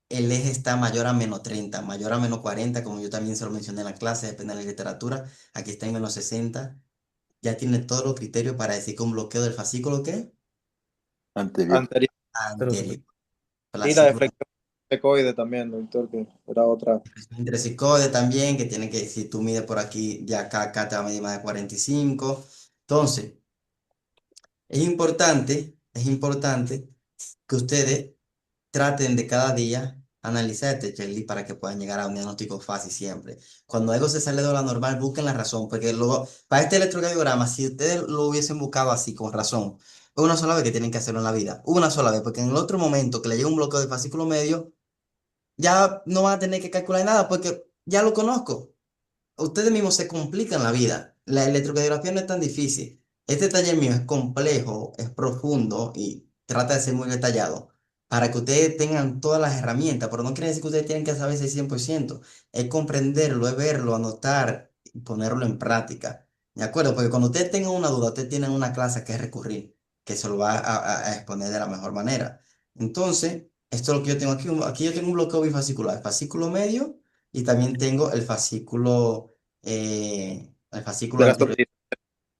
el eje está mayor a -30, mayor a -40, como yo también se lo mencioné en la clase, depende de la literatura. Aquí está en -60. Ya tiene todos los criterios para decir que un bloqueo del fascículo, ¿qué? Anterior. Anterior. Pero se Anterior. Y la Fascículo deflexión secoide también, doctor, que era otra. intrasicoide también, que tiene que, si tú mides por aquí, de acá a acá te va a medir más de 45. Entonces, es importante que ustedes traten de cada día analizar este checklist para que puedan llegar a un diagnóstico fácil siempre. Cuando algo se sale de lo normal, busquen la razón, porque luego, para este electrocardiograma, si ustedes lo hubiesen buscado así, con razón, una sola vez que tienen que hacerlo en la vida, una sola vez, porque en el otro momento que le llega un bloqueo de fascículo medio, ya no van a tener que calcular nada, porque ya lo conozco. Ustedes mismos se complican la vida. La electrocardiografía no es tan difícil. Este taller mío es complejo, es profundo y trata de ser muy detallado para que ustedes tengan todas las herramientas, pero no quiere decir que ustedes tienen que saberse 100%. Es comprenderlo, es verlo, anotar y ponerlo en práctica. ¿De acuerdo? Porque cuando ustedes tengan una duda, ustedes tienen una clase a que recurrir, que se lo va a exponer de la mejor manera. Entonces, esto es lo que yo tengo aquí. Aquí yo tengo un bloqueo bifascicular, el fascículo medio y también tengo el fascículo De la anterior subdivisión.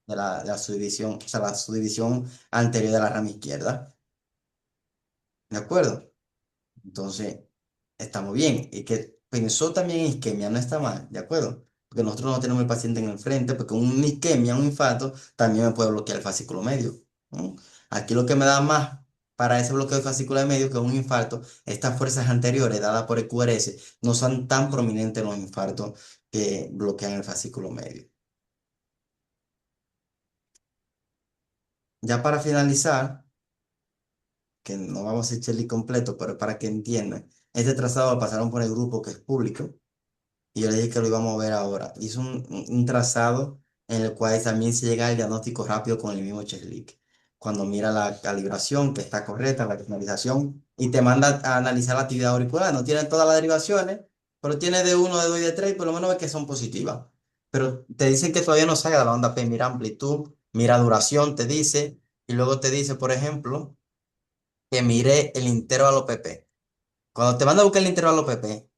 de la subdivisión, o sea, la subdivisión anterior de la rama izquierda. ¿De acuerdo? Entonces, estamos bien. Y que pensó también en isquemia, no está mal, ¿de acuerdo? Porque nosotros no tenemos el paciente en el frente, porque un isquemia, un infarto, también me puede bloquear el fascículo medio. ¿No? Aquí lo que me da más para ese bloqueo del fascículo medio que un infarto, estas fuerzas anteriores dadas por el QRS no son tan prominentes en los infartos que bloquean el fascículo medio. Ya para finalizar, que no vamos a echarle completo, pero para que entiendan, este trazado lo pasaron por el grupo que es público. Y yo le dije que lo íbamos a ver ahora. Hizo un trazado en el cual también se llega al diagnóstico rápido con el mismo checklist. Cuando mira la calibración, que está correcta, la canalización, y te manda a analizar la actividad auricular. No tiene todas las derivaciones, pero tiene de uno, de dos y de tres, y por lo menos ve que son positivas. Pero te dicen que todavía no salga de la onda P, mira amplitud, mira duración, te dice, y luego te dice, por ejemplo, que mire el intervalo PP. Cuando te manda a buscar el intervalo PP,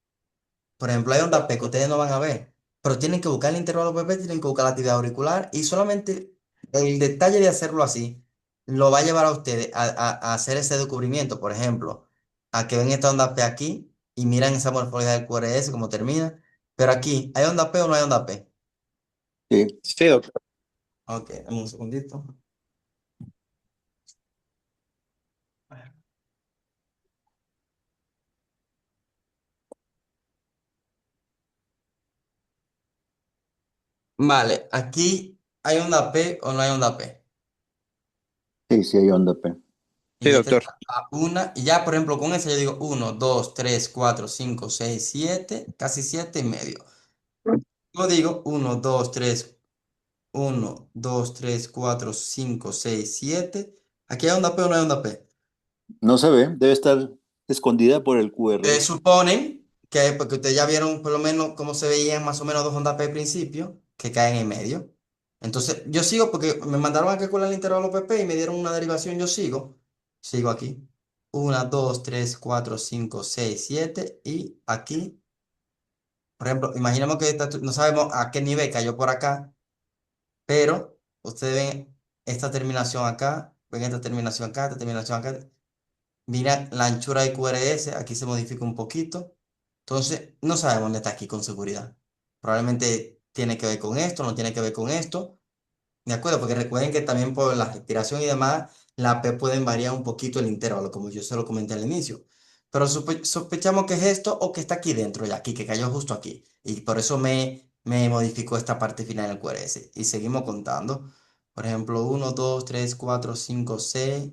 por ejemplo, hay onda P que ustedes no van a ver, pero tienen que buscar el intervalo PP, tienen que buscar la actividad auricular y solamente el detalle de hacerlo así lo va a llevar a ustedes a hacer ese descubrimiento, por ejemplo, a que ven esta onda P aquí y miran esa morfología del QRS, cómo termina, pero aquí, ¿hay onda P o no hay onda P? Sí. Sí, doctor. Ok, dame un segundito. Vale, aquí hay onda P o no hay onda P. Sí, sí hay onda P. Sí, Y esta doctor. está a una, y ya por ejemplo con esa yo digo 1, 2, 3, 4, 5, 6, 7, casi 7 y medio. Yo digo 1, 2, 3, 1, 2, 3, 4, 5, 6, 7. ¿Aquí hay onda P o no hay onda P? No se ve, debe estar escondida por el QRS. Suponen que, porque ustedes ya vieron por lo menos cómo se veían más o menos dos ondas P al principio, que caen en medio. Entonces, yo sigo porque me mandaron a calcular el intervalo PP y me dieron una derivación, yo sigo aquí. 1, 2, 3, 4, 5, 6, 7 y aquí, por ejemplo, imaginemos que no sabemos a qué nivel cayó por acá, pero ustedes ven esta terminación acá, ven esta terminación acá, esta terminación acá. Mira la anchura de QRS, aquí se modifica un poquito. Entonces, no sabemos dónde está aquí con seguridad. Probablemente tiene que ver con esto, no tiene que ver con esto. ¿De acuerdo? Porque recuerden que también por la respiración y demás, la P pueden variar un poquito el intervalo, como yo se lo comenté al inicio. Pero sospechamos que es esto o que está aquí dentro, ya aquí, que cayó justo aquí. Y por eso me modificó esta parte final del QRS. Y seguimos contando. Por ejemplo, 1, 2, 3, 4, 5, 6.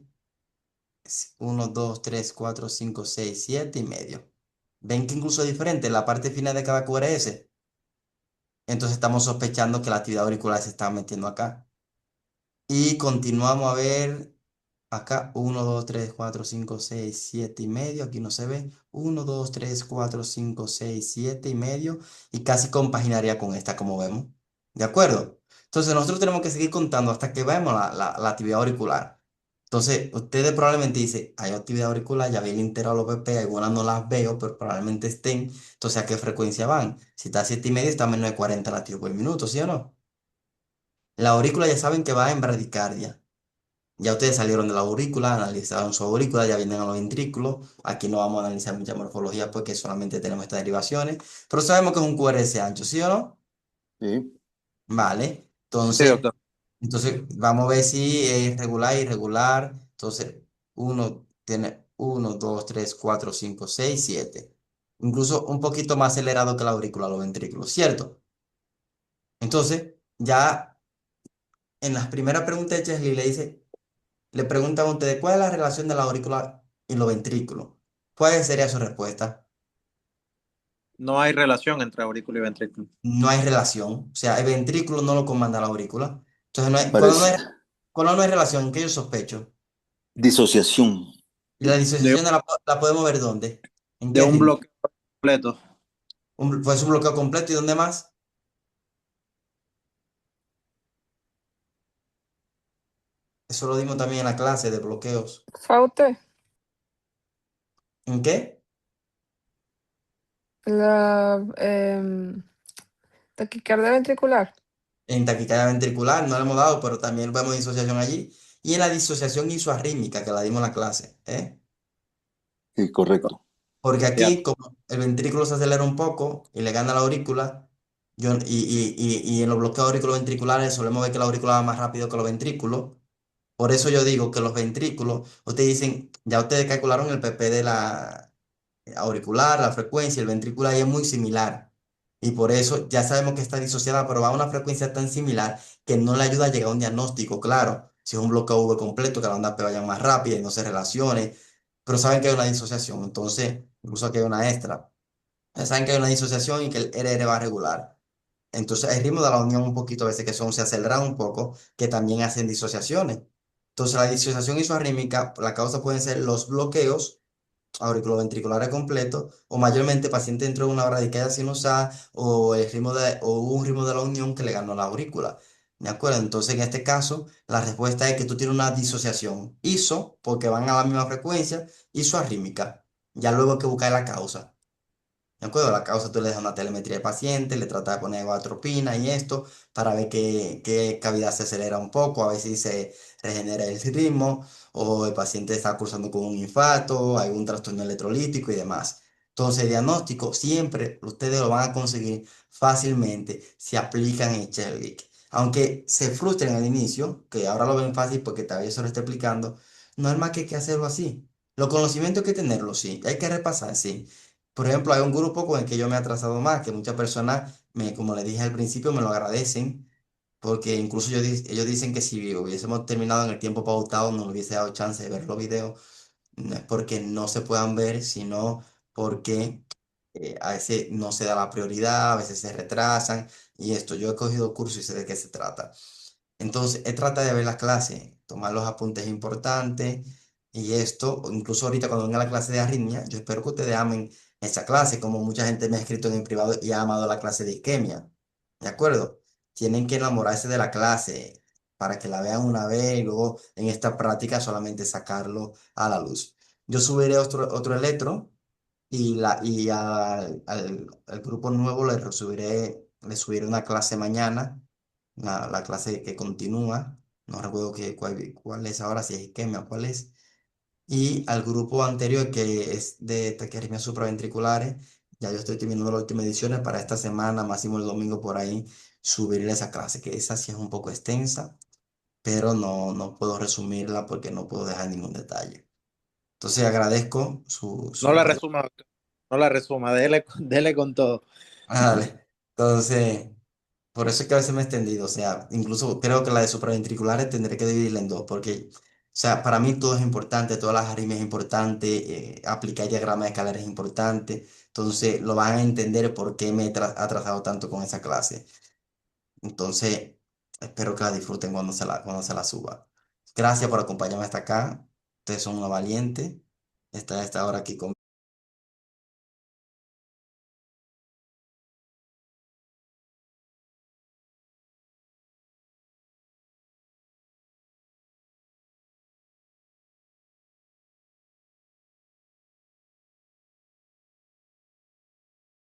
1, 2, 3, 4, 5, 6, 7 y medio. ¿Ven que incluso es diferente la parte final de cada QRS? Entonces estamos sospechando que la actividad auricular se está metiendo acá. Y continuamos a ver acá 1, 2, 3, 4, 5, 6, 7 y medio. Aquí no se ve. 1, 2, 3, 4, 5, 6, 7 y medio. Y casi compaginaría con esta, como vemos. ¿De acuerdo? Entonces nosotros tenemos que seguir contando hasta que veamos la actividad auricular. Entonces, ustedes probablemente dicen, hay actividad auricular, ya vi el intervalo PP, algunas no las veo, pero probablemente estén. Entonces, ¿a qué frecuencia van? Si está a 7 y medio, está a menos de 40 latidos por minuto, ¿sí o no? La aurícula ya saben que va en bradicardia. Ya ustedes salieron de la aurícula, analizaron su aurícula, ya vienen a los ventrículos. Aquí no vamos a analizar mucha morfología porque solamente tenemos estas derivaciones. Pero sabemos que es un QRS ancho, ¿sí o no? Sí. Vale. Sí, doctor. Entonces vamos a ver si es regular, irregular. Entonces, uno tiene 1, 2, 3, 4, 5, 6, 7. Incluso un poquito más acelerado que la aurícula, los ventrículos, ¿cierto? Entonces, ya en las primeras preguntas de Chesley le preguntan a ustedes cuál es la relación de la aurícula y los ventrículos. ¿Cuál sería su respuesta? No hay relación entre aurículo y ventrículo. No hay relación. O sea, el ventrículo no lo comanda la aurícula. Entonces, Parece cuando no hay relación, ¿en qué yo sospecho? disociación. Y la De, disociación la podemos ver ¿dónde? ¿En de qué un ritmo? bloque completo. Fue su bloqueo completo y ¿dónde más? Eso lo dimos también en la clase de bloqueos. Faute, ¿En qué? la taquicardia ventricular. En taquicardia ventricular no lo hemos dado, pero también vemos disociación allí. Y en la disociación isoarrítmica, que la dimos en la clase, ¿eh? Sí, correcto. Porque Ya. aquí, como el ventrículo se acelera un poco y le gana la aurícula, y en los bloqueos auriculoventriculares solemos ver que la aurícula va más rápido que los ventrículos. Por eso yo digo que los ventrículos, ustedes dicen, ya ustedes calcularon el PP de la auricular, la frecuencia, el ventricular y es muy similar. Y por eso ya sabemos que está disociada, pero va a una frecuencia tan similar que no le ayuda a llegar a un diagnóstico claro. Si es un bloqueo V completo, que la onda P vaya más rápida y no se relacione, pero saben que hay una disociación, entonces, incluso aquí hay una extra. Saben que hay una disociación y que el RR va regular. Entonces, el ritmo de la unión un poquito, a veces que son, se aceleran un poco, que también hacen disociaciones. Entonces, la disociación isoarrítmica, la causa pueden ser los bloqueos auriculoventriculares completos, o mayormente paciente dentro de una bradicardia sinusal, o el ritmo o un ritmo de la unión que le ganó la aurícula. ¿De acuerdo? Entonces, en este caso, la respuesta es que tú tienes una disociación iso, porque van a la misma frecuencia, isoarrítmica. Ya luego hay que buscar la causa. ¿De acuerdo? La causa tú le das una telemetría al paciente, le tratas de poner guatropina y esto para ver qué cavidad se acelera un poco, a ver si se regenera el ritmo o el paciente está cursando con un infarto, algún trastorno electrolítico y demás. Entonces, el diagnóstico siempre ustedes lo van a conseguir fácilmente si aplican el Checklist. Aunque se frustren al inicio, que ahora lo ven fácil porque todavía se lo estoy explicando, no es más que hay que hacerlo así. Los conocimientos hay que tenerlos, sí, hay que repasar, sí. Por ejemplo, hay un grupo con el que yo me he atrasado más, que muchas personas, como les dije al principio, me lo agradecen, porque incluso ellos dicen que si hubiésemos terminado en el tiempo pautado, no nos hubiese dado chance de ver los videos. No es porque no se puedan ver, sino porque a veces no se da la prioridad, a veces se retrasan, y esto, yo he cogido cursos y sé de qué se trata. Entonces, él trata de ver las clases, tomar los apuntes importantes y esto, o incluso ahorita cuando venga la clase de arritmia, yo espero que ustedes amen esa clase, como mucha gente me ha escrito en el privado y ha amado la clase de isquemia. ¿De acuerdo? Tienen que enamorarse de la clase para que la vean una vez y luego en esta práctica solamente sacarlo a la luz. Yo subiré otro electro y al grupo nuevo le subiré una clase mañana, la clase que continúa, no recuerdo cuál es ahora, si es isquemia o cuál es, y al grupo anterior que es de taquiarritmias supraventriculares, ya yo estoy terminando las últimas ediciones para esta semana, máximo el domingo por ahí, subirle esa clase, que esa sí es un poco extensa, pero no puedo resumirla porque no puedo dejar ningún detalle. Entonces agradezco No su la atención. resuma, doctor. No la resuma. Dele con todo. Vale. Entonces, por eso es que a veces me he extendido, o sea, incluso creo que la de supraventriculares tendré que dividirla en dos, porque, o sea, para mí todo es importante, todas las arritmias es importante, aplicar diagrama de escalera es importante, entonces lo van a entender por qué me he atrasado tanto con esa clase. Entonces, espero que la disfruten cuando se la suba. Gracias por acompañarme hasta acá, ustedes son una valiente, esta hora aquí conmigo.